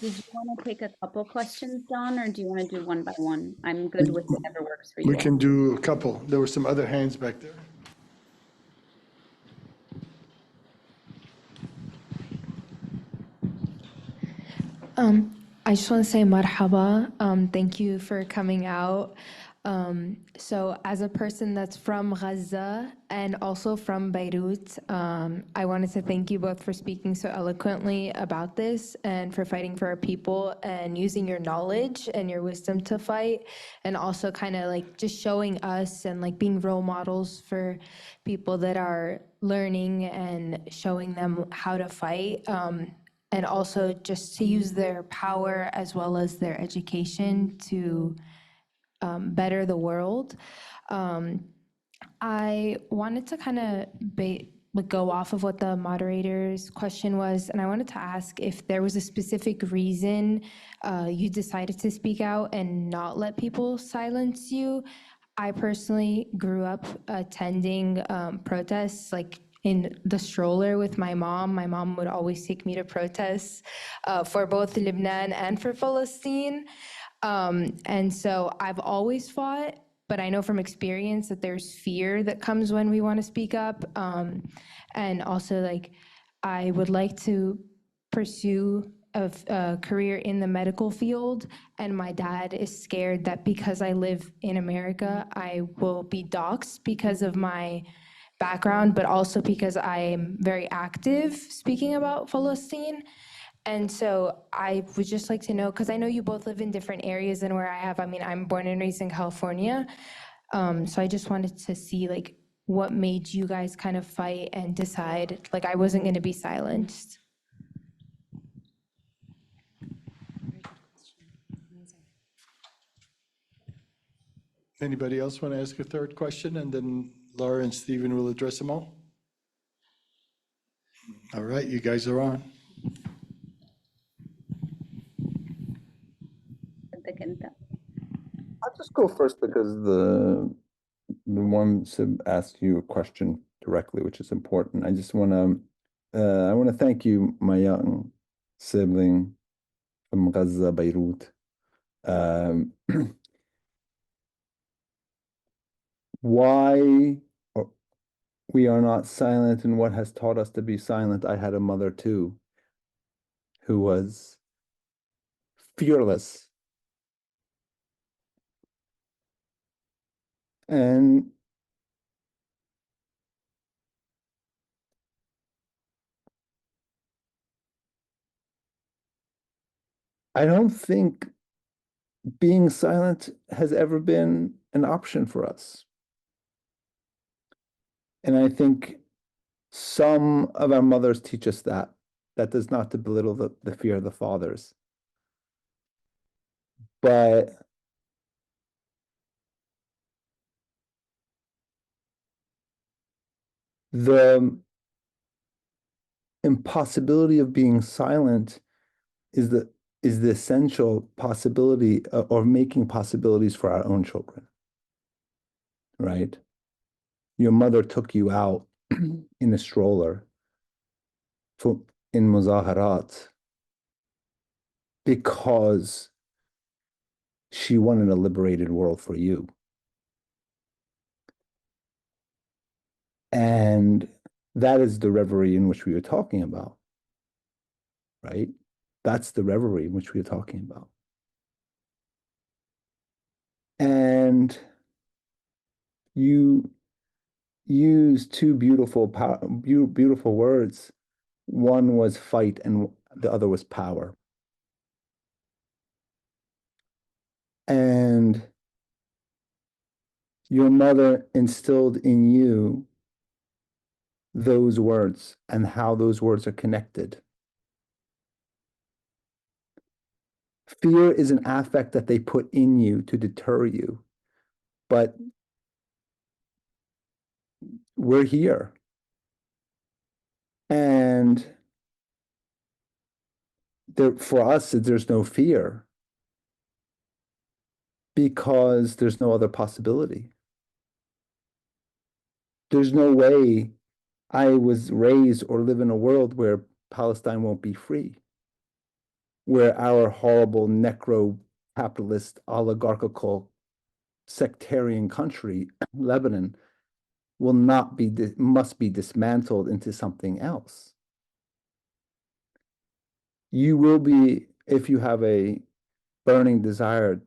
Did you want to take a couple questions, John, or do you want to do one by one? I'm good with whatever works for you. We all. can do a couple. There were some other hands back there. I just want to say marhaba. Thank you for coming out. So as a person that's from Gaza and also from Beirut, I wanted to thank you both for speaking so eloquently about this and for fighting for our people and using your knowledge and your wisdom to fight, and also kind of like just showing us and like being role models for people that are learning and showing them how to fight. And also just to use their power as well as their education to better the world. I wanted to kind of go off of what the moderator's question was, and I wanted to ask if there was a specific reason you decided to speak out and not let people silence you. I personally grew up attending protests like in the stroller with my mom. My mom would always take me to protests for both Lebanon and for Palestine. And so I've always fought, but I know from experience that there's fear that comes when we want to speak up. And also, like, I would like to pursue a career in the medical field, and my dad is scared that because I live in America, I will be doxxed because of my background, but also because I'm very active speaking about Palestine. And so I would just like to know, because I know you both live in different areas than where I have. I mean, I'm born and raised in California. So I just wanted to see like what made you guys kind of fight and decide like I wasn't going to be silenced. Anybody else want to ask a third question? And then Laura and Stephen will address them all. All right, you guys are on. I'll just go first because the one Sib asked you a question directly, which is important. I just want to I want to thank you, my young sibling from Gaza, Beirut. Why we are not silent and what has taught us to be silent. I had a mother too, who was fearless. And I don't think being silent has ever been an option for us. And I think some of our mothers teach us that. That does not to belittle the fear of the fathers. But The impossibility of being silent is the essential possibility or making possibilities for our own children, right? Your mother took you out in a stroller for in muzaharat because she wanted a liberated world for you. And that is the reverie in which we were talking about, right? That's the reverie in which we were talking about. And you use two beautiful words. One was fight and the other was power. And your mother instilled in you those words and how those words are connected. Fear is an affect that they put in you to deter you, but we're here. And for us, there's no fear because there's no other possibility. There's no way I was raised or live in a world where Palestine won't be free, where our horrible necro-capitalist, oligarchical, sectarian country, Lebanon, must be dismantled into something else. You will be, if you have a burning desire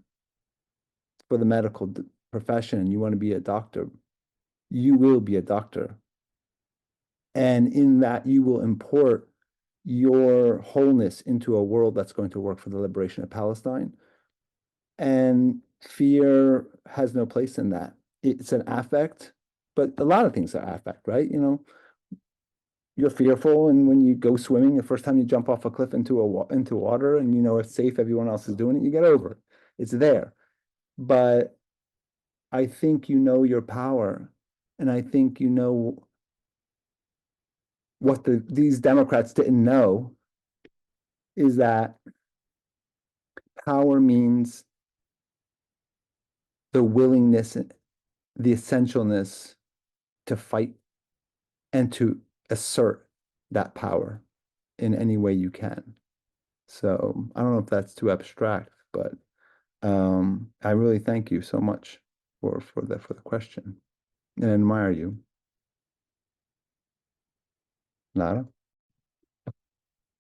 for the medical profession and you want to be a doctor, you will be a doctor. And in that, you will import your wholeness into a world that's going to work for the liberation of Palestine. And fear has no place in that. It's an affect, but a lot of things are affect, right? You know, you're fearful, and when you go swimming, the first time you jump off a cliff into water, and you know it's safe, everyone else is doing it, you get over it. It's there. But I think you know your power, and I think you know what these Democrats didn't know is that power means the willingness, the essentialness to fight and to assert that power in any way you can. So I don't know if that's too abstract, but I really thank you so much for the question and admire you. Lara?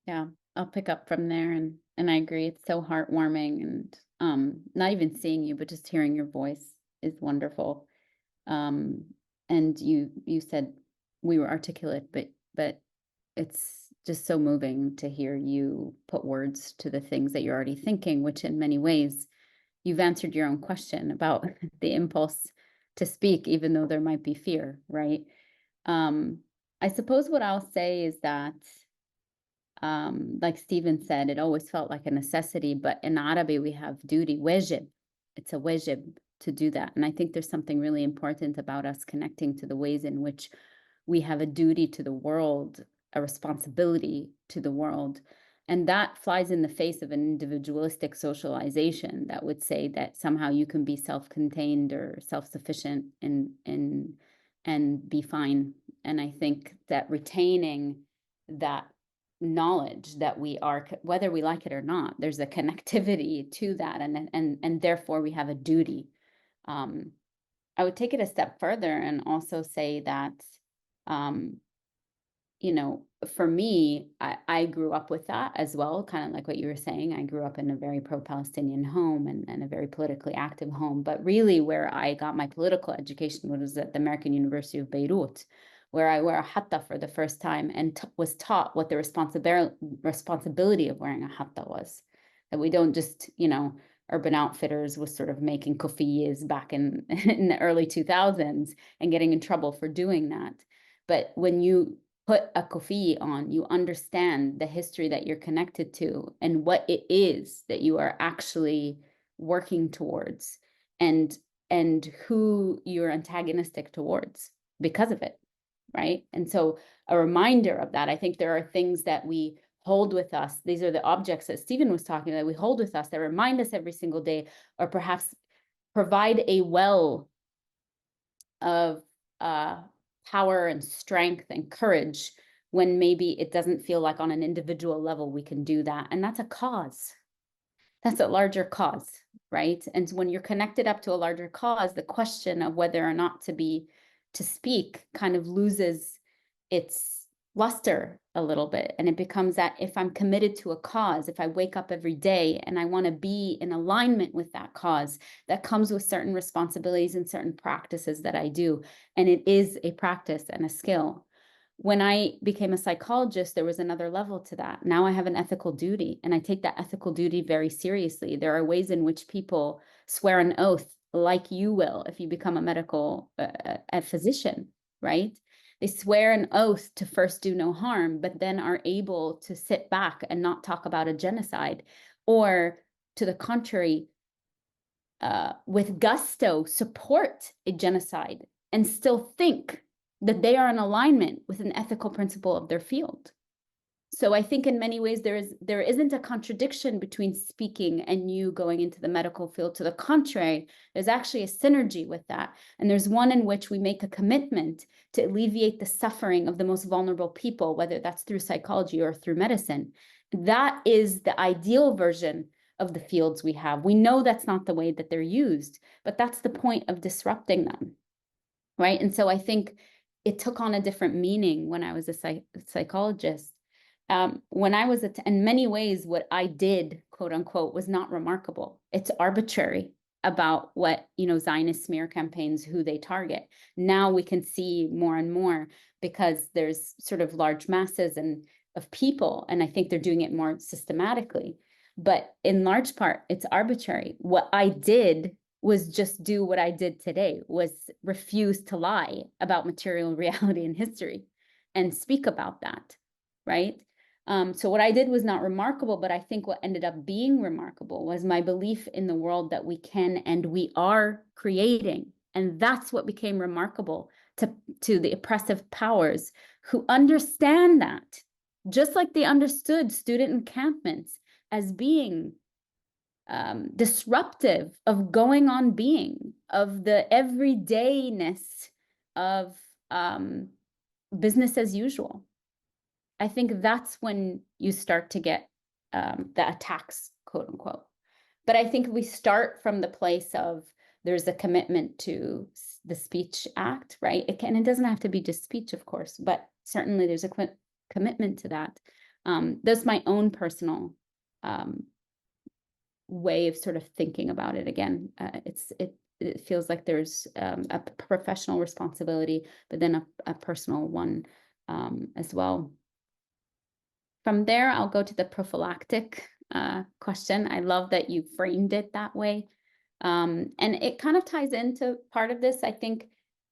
Yeah, I'll pick up from there, and I agree. It's so heartwarming, and not even seeing you, but just hearing your voice is wonderful. And you said we were articulate, but it's just so moving to hear you put words to the things that you're already thinking, which in many ways you've answered your own question about the impulse to speak, even though there might be fear, right? I suppose what I'll say is that, like Stephen said, it always felt like a necessity, but in Arabic we have duty, wajib. It's a wajib to do that. And I think there's something really important about us connecting to the ways in which we have a duty to the world, a responsibility to the world. And that flies in the face of an individualistic socialization that would say that somehow you can be self-contained or self-sufficient and be fine. And I think that retaining that knowledge that we are, whether we like it or not, there's a connectivity to that, and therefore we have a duty. I would take it a step further and also say that, you know, for me, I grew up with that as well, kind of like what you were saying. I grew up in a very pro-Palestinian home and a very politically active home. But really where I got my political education was at the American University of Beirut, where I wore a hatta for the first time and was taught what the responsibility of wearing a hatta was. That we don't just, you know, Urban Outfitters was sort of making kufiyas back in the early 2000s and getting in trouble for doing that. But when you put a kufi on, you understand the history that you're connected to and what it is that you are actually working towards, and who you're antagonistic towards because of it. right? And so a reminder of that, I think there are things that we hold with us. These are the objects that Stephen was talking about, we hold with us that remind us every single day, or perhaps provide a well of power and strength and courage when maybe it doesn't feel like on an individual level we can do that. And that's a cause. That's a larger cause, right? And when you're connected up to a larger cause, the question of whether or not to speak kind of loses its luster a little bit. And it becomes that if I'm committed to a cause, if I wake up every day and I want to be in alignment with that cause, that comes with certain responsibilities and certain practices that I do. And it is a practice and a skill. When I became a psychologist, there was another level to that. Now I have an ethical duty, and I take that ethical duty very seriously. There are ways in which people swear an oath, like you will if you become a physician, right? They swear an oath to first do no harm, but then are able to sit back and not talk about a genocide, or to the contrary, with gusto, support a genocide and still think that they are in alignment with an ethical principle of their field. So I think in many ways there isn't a contradiction between speaking and you going into the medical field. To the contrary, there's actually a synergy with that. And there's one in which we make a commitment to alleviate the suffering of the most vulnerable people, whether that's through psychology or through medicine. That is the ideal version of the fields we have. We know that's not the way that they're used, but that's the point of disrupting them, right? And so I think it took on a different meaning when I was a psychologist. When I was, in many ways, what I did, quote unquote, was not remarkable. It's arbitrary about what, Zionist smear campaigns, who they target. Now we can see more and more because there's sort of large masses of people, and I think they're doing it more systematically. But in large part, it's arbitrary. What I did was just do what I did today, was refuse to lie about material reality and history and speak about that, right? So what I did was not remarkable, but I think what ended up being remarkable was my belief in the world that we can and we are creating. And that's what became remarkable to the oppressive powers who understand that, just like they understood student encampments as being disruptive of going on being, of the everydayness of business as usual. I think that's when you start to get the attacks, quote unquote. But I think we start from the place of there's a commitment to the Speech Act, right? It doesn't have to be just speech, of course, but certainly there's a commitment to that. That's my own personal way of sort of thinking about it. Again, it feels like there's a professional responsibility, but then a personal one as well. From there, I'll go to the prophylactic question. I love that you framed it that way. And it kind of ties into part of this. I think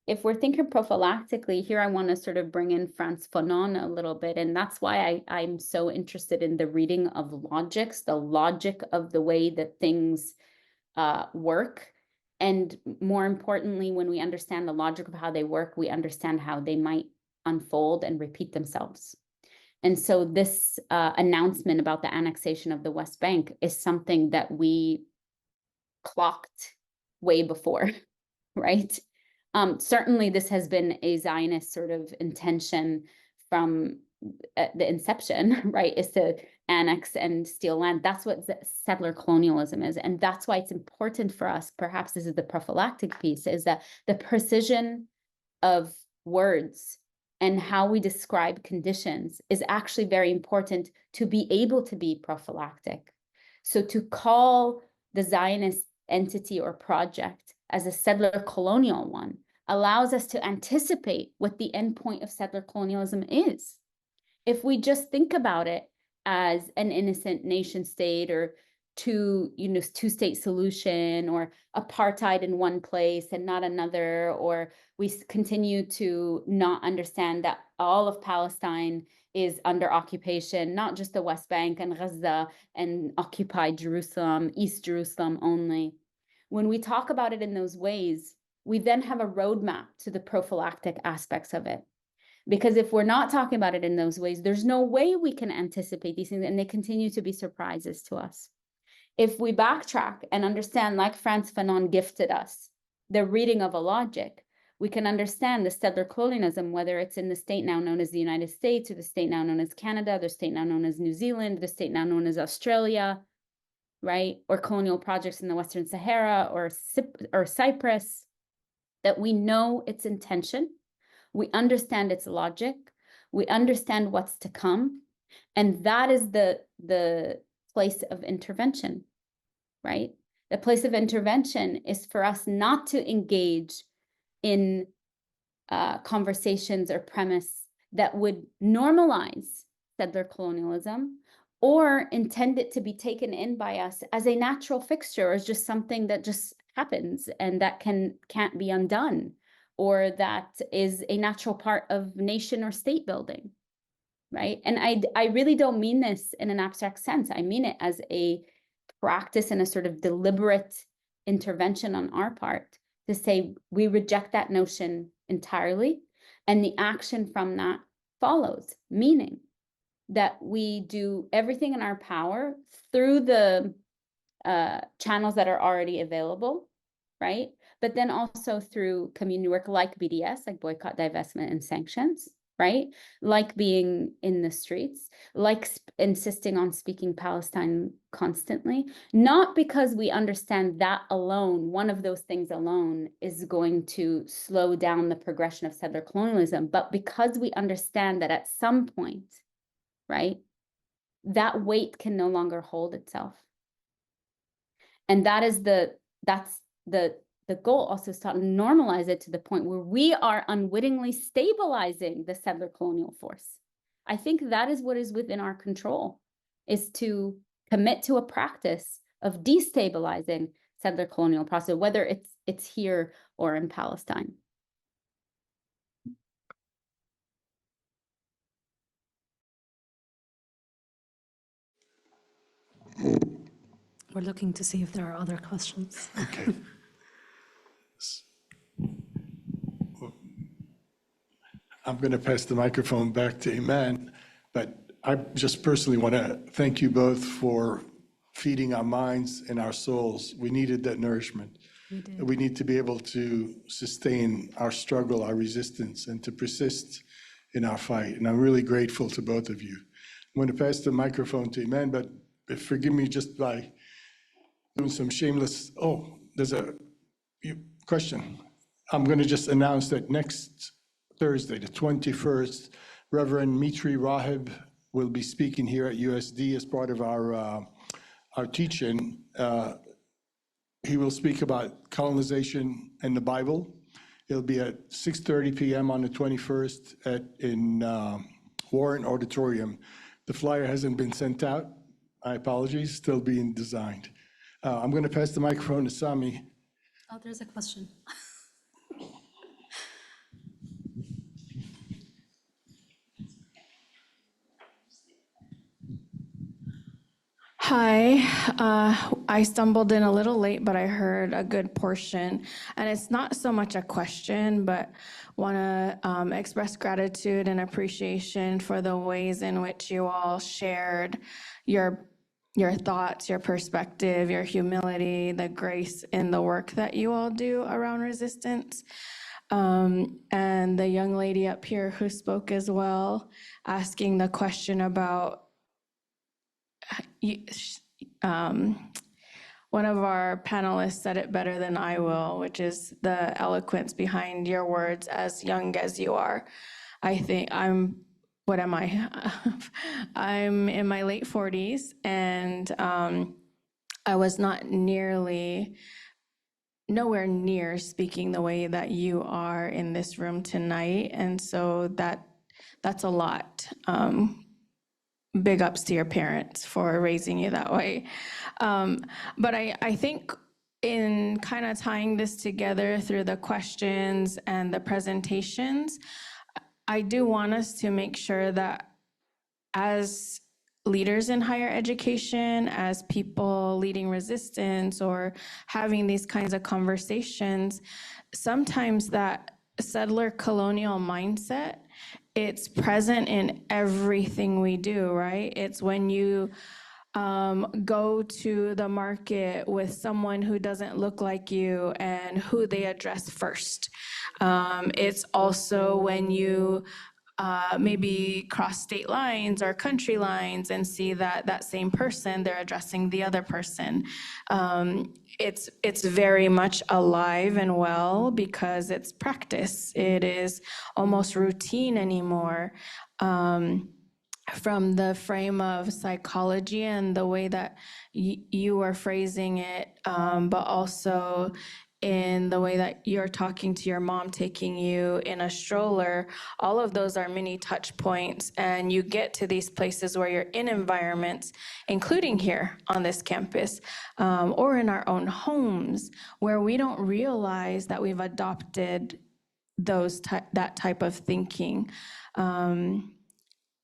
if we're thinking prophylactically, here I want to sort of bring in Frantz Fanon a little bit. And that's why I'm so interested in the reading of logics, the logic of the way that things work. And more importantly, when we understand the logic of how they work, we understand how they might unfold and repeat themselves. And so this announcement about the annexation of the West Bank is something that we clocked way before, right? Certainly this has been a Zionist sort of intention from the inception, right, is to annex and steal land. That's what settler colonialism is. And that's why it's important for us, perhaps this is the prophylactic piece, is that the precision of words and how we describe conditions is actually very important to be able to be prophylactic. So to call the Zionist entity or project as a settler colonial one allows us to anticipate what the endpoint of settler colonialism is. If we just think about it as an innocent nation state or two-state solution or apartheid in one place and not another, or we continue to not understand that all of Palestine is under occupation, not just the West Bank and Gaza and occupied Jerusalem, East Jerusalem only. When we talk about it in those ways, we then have a roadmap to the prophylactic aspects of it. Because if we're not talking about it in those ways, there's no way we can anticipate these things, and they continue to be surprises to us. If we backtrack and understand, like Frantz Fanon gifted us, the reading of a logic, we can understand the settler colonialism, whether it's in the state now known as the United States, or the state now known as Canada, the state now known as New Zealand, the state now known as Australia, right? Or colonial projects in the Western Sahara or Cyprus, that we know its intention, we understand its logic, we understand what's to come, and that is the place of intervention, right? The place of intervention is for us not to engage in conversations or premise that would normalize settler colonialism or intend it to be taken in by us as a natural fixture, or as just something that just happens and that can't be undone, or that is a natural part of nation or state building, right? And I really don't mean this in an abstract sense. I mean it as a practice and a sort of deliberate intervention on our part to say we reject that notion entirely, and the action from that follows, meaning that we do everything in our power through the channels that are already available, right? But then also through community work like BDS, like boycott, divestment, and sanctions, right? Like being in the streets, like insisting on speaking Palestine constantly, not because we understand that alone, one of those things alone is going to slow down the progression of settler colonialism, but because we understand that at some point, right, that weight can no longer hold itself. And that is that's the goal, also, is to normalize it to the point where we are unwittingly stabilizing the settler colonial force. I think that is what is within our control, is to commit to a practice of destabilizing settler colonial process, whether it's here or in Palestine. We're looking to see if there are other questions. Okay. I'm going to pass the microphone back to Iman, but I just personally want to thank you both for feeding our minds and our souls. We needed that nourishment. We did. We need to be able to sustain our struggle, our resistance, and to persist in our fight. And I'm really grateful to both of you. I'm going to pass the microphone to Iman, but forgive me just by doing some shameless, there's a question. I'm going to just announce that next Thursday, the 21st, Reverend Mitri Rahib will be speaking here at USD as part of our teaching. He will speak about colonization and the Bible. It'll be at 6:30 p.m. on the 21st in Warren Auditorium. The flyer hasn't been sent out. My apologies, still being designed. I'm going to pass the microphone to Sami. Oh, there's a question. Hi, I stumbled in a little late, but I heard a good portion. And it's not so much a question, but want to express gratitude and appreciation for the ways in which you all shared your thoughts, your perspective, your humility, the grace in the work that you all do around resistance. And the young lady up here who spoke as well, asking the question about one of our panelists said it better than I will, which is the eloquence behind your words as young as you are. I think what am I? I'm in my late 40s, and I was nowhere near speaking the way that you are in this room tonight. And so that's a lot. Big ups to your parents for raising you that way. But I think in kind of tying this together through the questions and the presentations, I do want us to make sure that as leaders in higher education, as people leading resistance or having these kinds of conversations, sometimes that settler colonial mindset it's present in everything we do, right? It's when you go to the market with someone who doesn't look like you and who they address first. It's also when you maybe cross state lines or country lines and see that that same person, they're addressing the other person. It's very much alive and well because it's practice. It is almost routine anymore. From the frame of psychology and the way that you are phrasing it, but also in the way that you're talking to your mom, taking you in a stroller, all of those are mini touch points. And you get to these places where you're in environments, including here on this campus, or in our own homes, where we don't realize that we've adopted that type of thinking.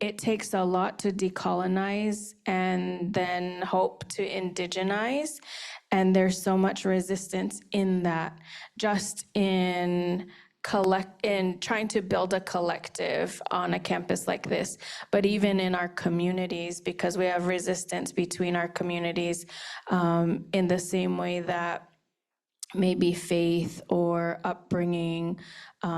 It takes a lot to decolonize and then hope to indigenize. And there's so much resistance in that, just in trying to build a collective on a campus like this, but even in our communities, because we have resistance between our communities, in the same way that maybe faith or upbringing,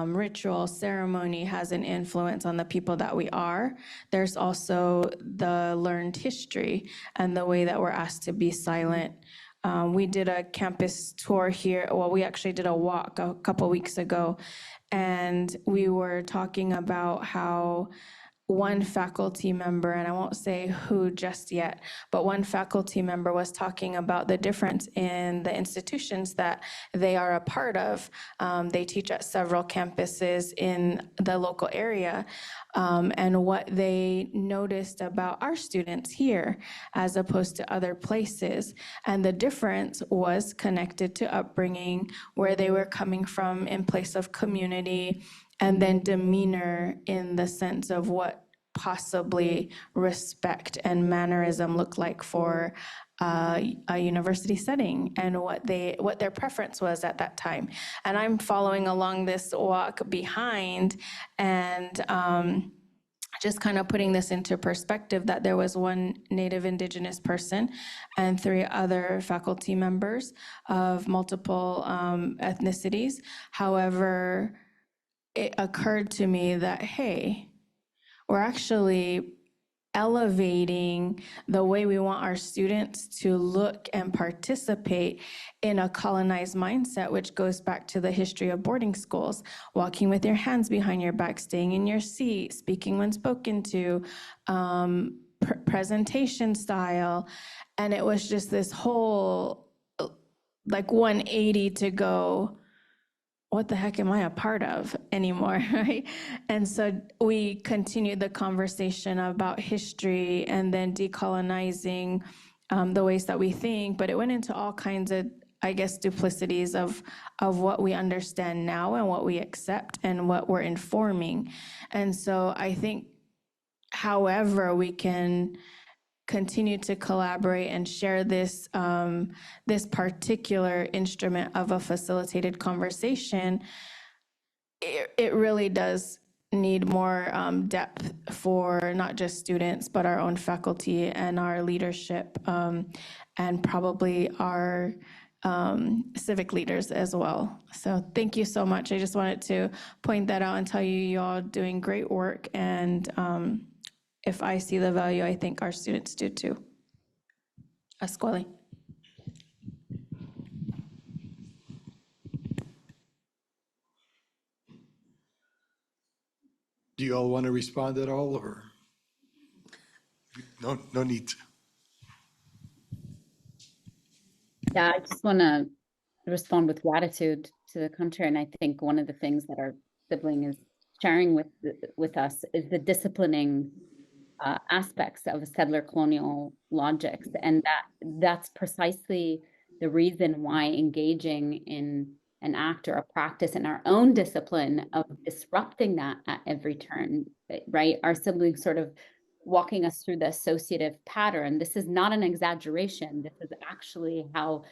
ritual, ceremony has an influence on the people that we are. There's also the learned history and the way that we're asked to be silent. We did a campus tour here. Well, we actually did a walk a couple weeks ago, and we were talking about how one faculty member, and I won't say who just yet, but one faculty member was talking about the difference in the institutions that they are a part of. They teach at several campuses in the local area, and what they noticed about our students here as opposed to other places. And the difference was connected to upbringing, where they were coming from in place of community, and then demeanor in the sense of what possibly respect and mannerism look like for a university setting, and what their preference was at that time. And I'm following along this walk behind, and just kind of putting this into perspective, that there was one Native Indigenous person and 3 other faculty members of multiple ethnicities. However, it occurred to me that, hey, we're actually elevating the way we want our students to look and participate in a colonized mindset, which goes back to the history of boarding schools, walking with your hands behind your back, staying in your seat, speaking when spoken to, presentation style. And it was just this whole like 180 to go, what the heck am I a part of anymore, right? And so we continued the conversation about history and then decolonizing the ways that we think, but it went into all kinds of, I guess, duplicities of what we understand now and what we accept and what we're informing. And so I think, however we can continue to collaborate and share this this particular instrument of a facilitated conversation, it really does need more depth for not just students, but our own faculty and our leadership, and probably our civic leaders as well. So thank you so much. I just wanted to point that out and tell you, you all doing great work. And if I see the value, I think our students do too. Asquali. Do you all want to respond at all, or? No need to. Yeah, I just want to respond with gratitude to the country. And I think one of the things that our sibling is sharing with us is the disciplining aspects of settler colonial logics. And that's precisely the reason why engaging in an act or a practice in our own discipline of disrupting that at every turn, right? Our siblings sort of walking us through the associative pattern. This is not an exaggeration. This is actually how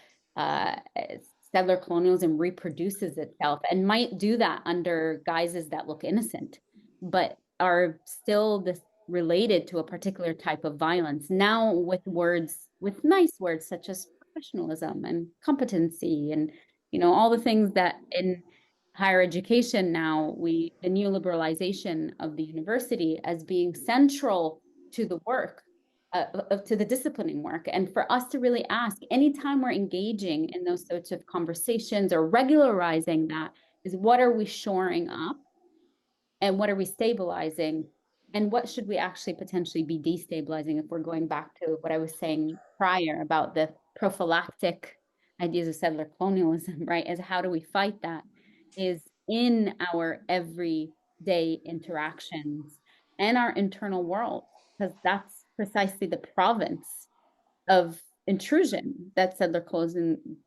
settler colonialism reproduces itself, and might do that under guises that look innocent. But are still related to a particular type of violence, now with words, with nice words such as professionalism and competency and, you know, all the things that in higher education now, the neoliberalization of the university as being central to the work, to the disciplining work. And for us to really ask, anytime we're engaging in those sorts of conversations or regularizing that, is what are we shoring up and what are we stabilizing? And what should we actually potentially be destabilizing if we're going back to what I was saying prior about the prophylactic ideas of settler colonialism, right? Is how do we fight that? Is in our everyday interactions and our internal world, because that's precisely the province of intrusion that settler colonialism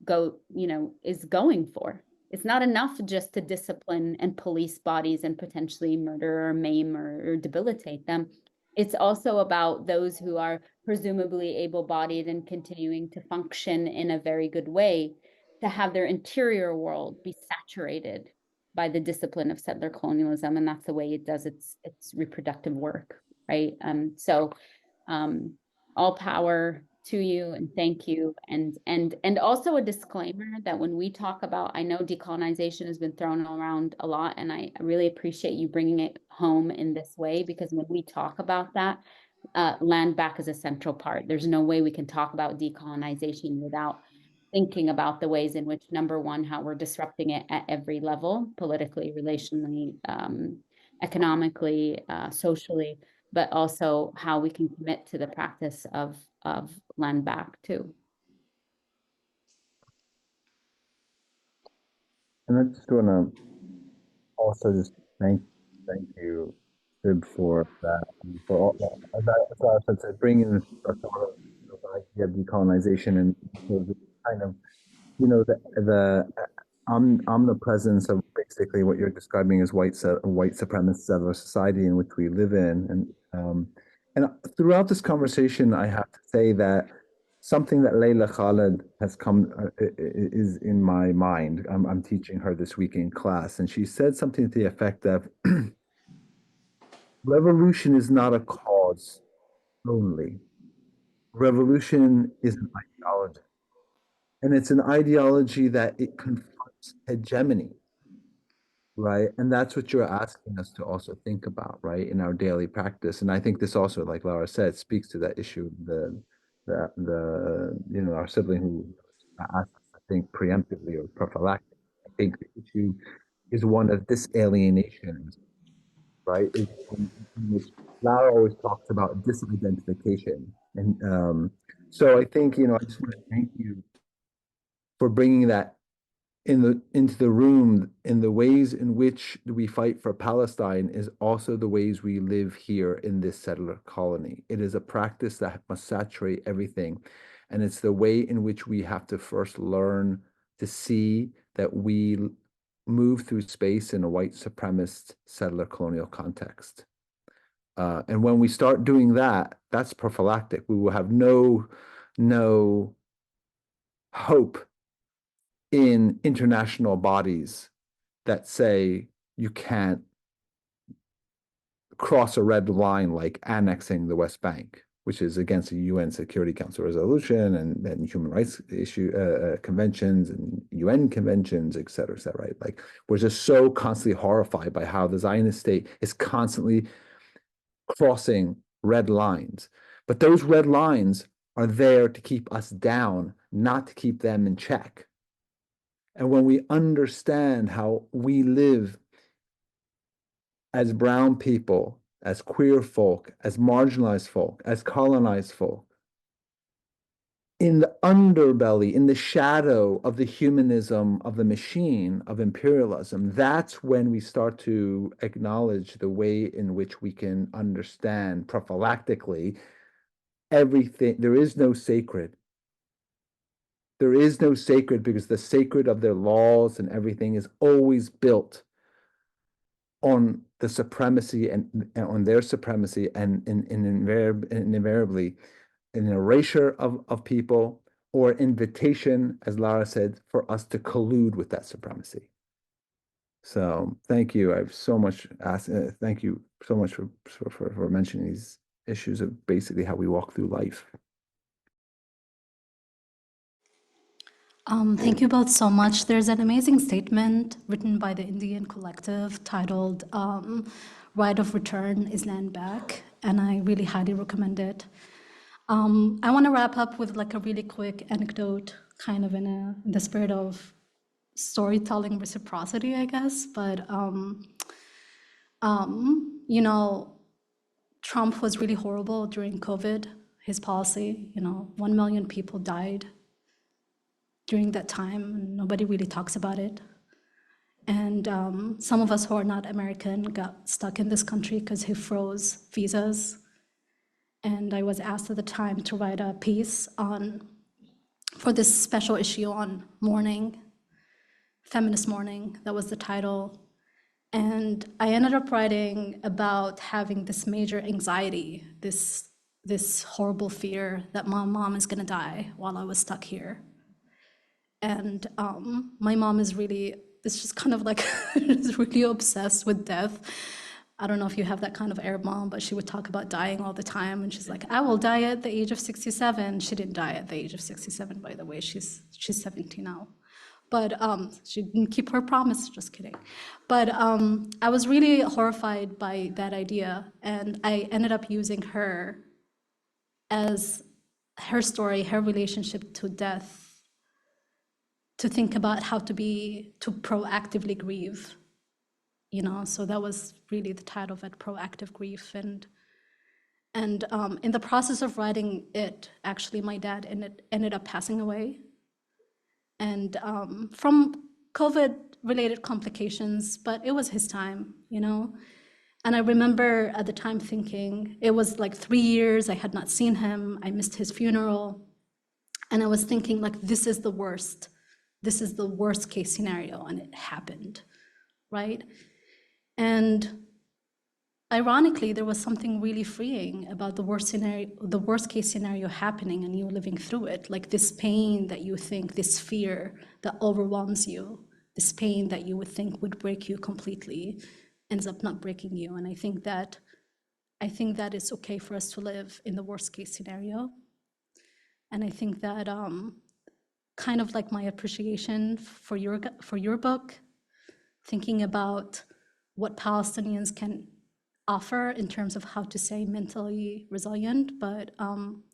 is going for. It's not enough just to discipline and police bodies and potentially murder or maim or debilitate them. It's also about those who are presumably able-bodied and continuing to function in a very good way, to have their interior world be saturated by the discipline of settler colonialism, and that's the way it does its reproductive work, right? All power to you and thank you. And also a disclaimer that when we talk about, I know decolonization has been thrown around a lot, and I really appreciate you bringing it home in this way, because when we talk about that, land back is a central part. There's no way we can talk about decolonization without thinking about the ways in which, number one, how we're disrupting it at every level, politically, relationally, economically, socially, but also how we can commit to the practice of land back too. And I just want to also just thank you, Sib, for that, and for all, as I bring in a sort of idea of decolonization and sort of kind of, you know, the omnipresence of basically what you're describing as white supremacist settler society in which we live in, and throughout this conversation, I have to say that something that Layla Khaled has come is in my mind. I'm teaching her this week in class, and she said something to the effect of, "Revolution is not a cause only. Revolution is an ideology, and it's an ideology that it confronts hegemony." Right. And that's what you're asking us to also think about, right, in our daily practice. And I think this also, like Lara said, speaks to that issue, you know, our sibling who asked us, I think, preemptively or prophylactic. I think the issue is one of disalienation, right? In which Lara always talks about disidentification. And so I think, you know, I just want to thank you for bringing that into the room. In the ways in which we fight for Palestine is also the ways we live here in this settler colony. It is a practice that must saturate everything. And it's the way in which we have to first learn to see that we move through space in a white supremacist settler colonial context. And when we start doing that, that's prophylactic. We will have no hope in international bodies that say you can't cross a red line like annexing the West Bank, which is against the UN Security Council resolution and human rights conventions and UN conventions, et cetera, right? Like, we're just so constantly horrified by how the Zionist state is constantly crossing red lines. But those red lines are there to keep us down, not to keep them in check. And when we understand how we live as brown people, as queer folk, as marginalized folk, as colonized folk, in the underbelly, in the shadow of the humanism of the machine of imperialism, that's when we start to acknowledge the way in which we can understand prophylactically everything. There is no sacred. There is no sacred, because the sacred of their laws and everything is always built on the supremacy and on their supremacy and invariably an erasure of people, or invitation, as Lara said, for us to collude with that supremacy. So thank you. I have so much thank you so much for mentioning these issues of basically how we walk through life. Thank you both so much. There's an amazing statement written by the Indian Collective titled Right of Return is Land Back, and I really highly recommend it. I want to wrap up with like a really quick anecdote, kind of in the spirit of storytelling reciprocity, I guess. But you know, Trump was really horrible during COVID. His policy, 1 million people died during that time, and nobody really talks about it. And some of us who are not American got stuck in this country because he froze visas. And I was asked at the time to write a piece for this special issue on mourning, feminist mourning, that was the title. And I ended up writing about having this major anxiety, this horrible fear that my mom is gonna die while I was stuck here. And my mom is just kind of like, is really obsessed with death. I don't know if you have that kind of Arab mom, but she would talk about dying all the time. And she's like, I will die at the age of 67. She didn't die at the age of 67, by the way. She's 70 now. But she didn't keep her promise, just kidding. But I was really horrified by that idea. And I ended up using her as her story, her relationship to death, to think about how to proactively grieve, so that was really the title of it, Proactive Grief. And in the process of writing it, actually my dad ended up passing away, and from COVID related complications, but it was his time, and I remember at the time thinking, it was like 3 years I had not seen him, I missed his funeral, and I was thinking like, this is the worst case scenario, and it happened, right? And ironically, there was something really freeing about the worst case scenario happening and you living through it, like this pain that you think, this fear that overwhelms you, this pain that you would think would break you completely, ends up not breaking you. And I think that it's okay for us to live in the worst case scenario. And I think that kind of like my appreciation for your book, thinking about what Palestinians can offer in terms of how to stay mentally resilient. But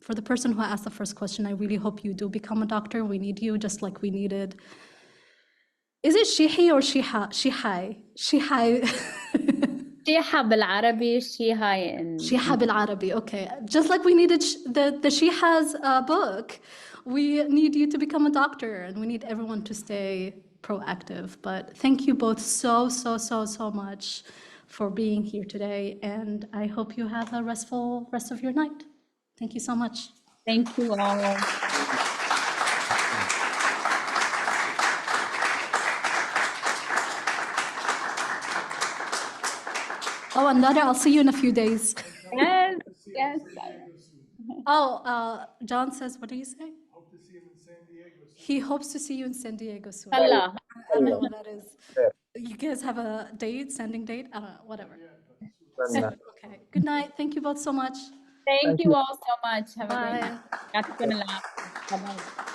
for the person who asked the first question, I really hope you do become a doctor. We need you just like we needed. Is it Sheehi or Sheehi? Sheeha بالعربي, Sheehi in Sheeha بالعربي, okay. Just like we needed the Sheeha's book, we need you to become a doctor, and we need everyone to stay proactive. But thank you both so much for being here today, and I hope you have a restful rest of your night. Thank you so much. Thank you all. Oh, and Lara, I'll see you in a few days. Yes, yes. Oh, John says, what do you say? Hope to see him in San Diego soon. He hopes to see you in San Diego soon. Allah. I don't know what that is. You guys have a sending date? I don't know, whatever. Okay, good night. Thank you both so much. Thank you all so much. Have a great Bye. night. Bye-bye.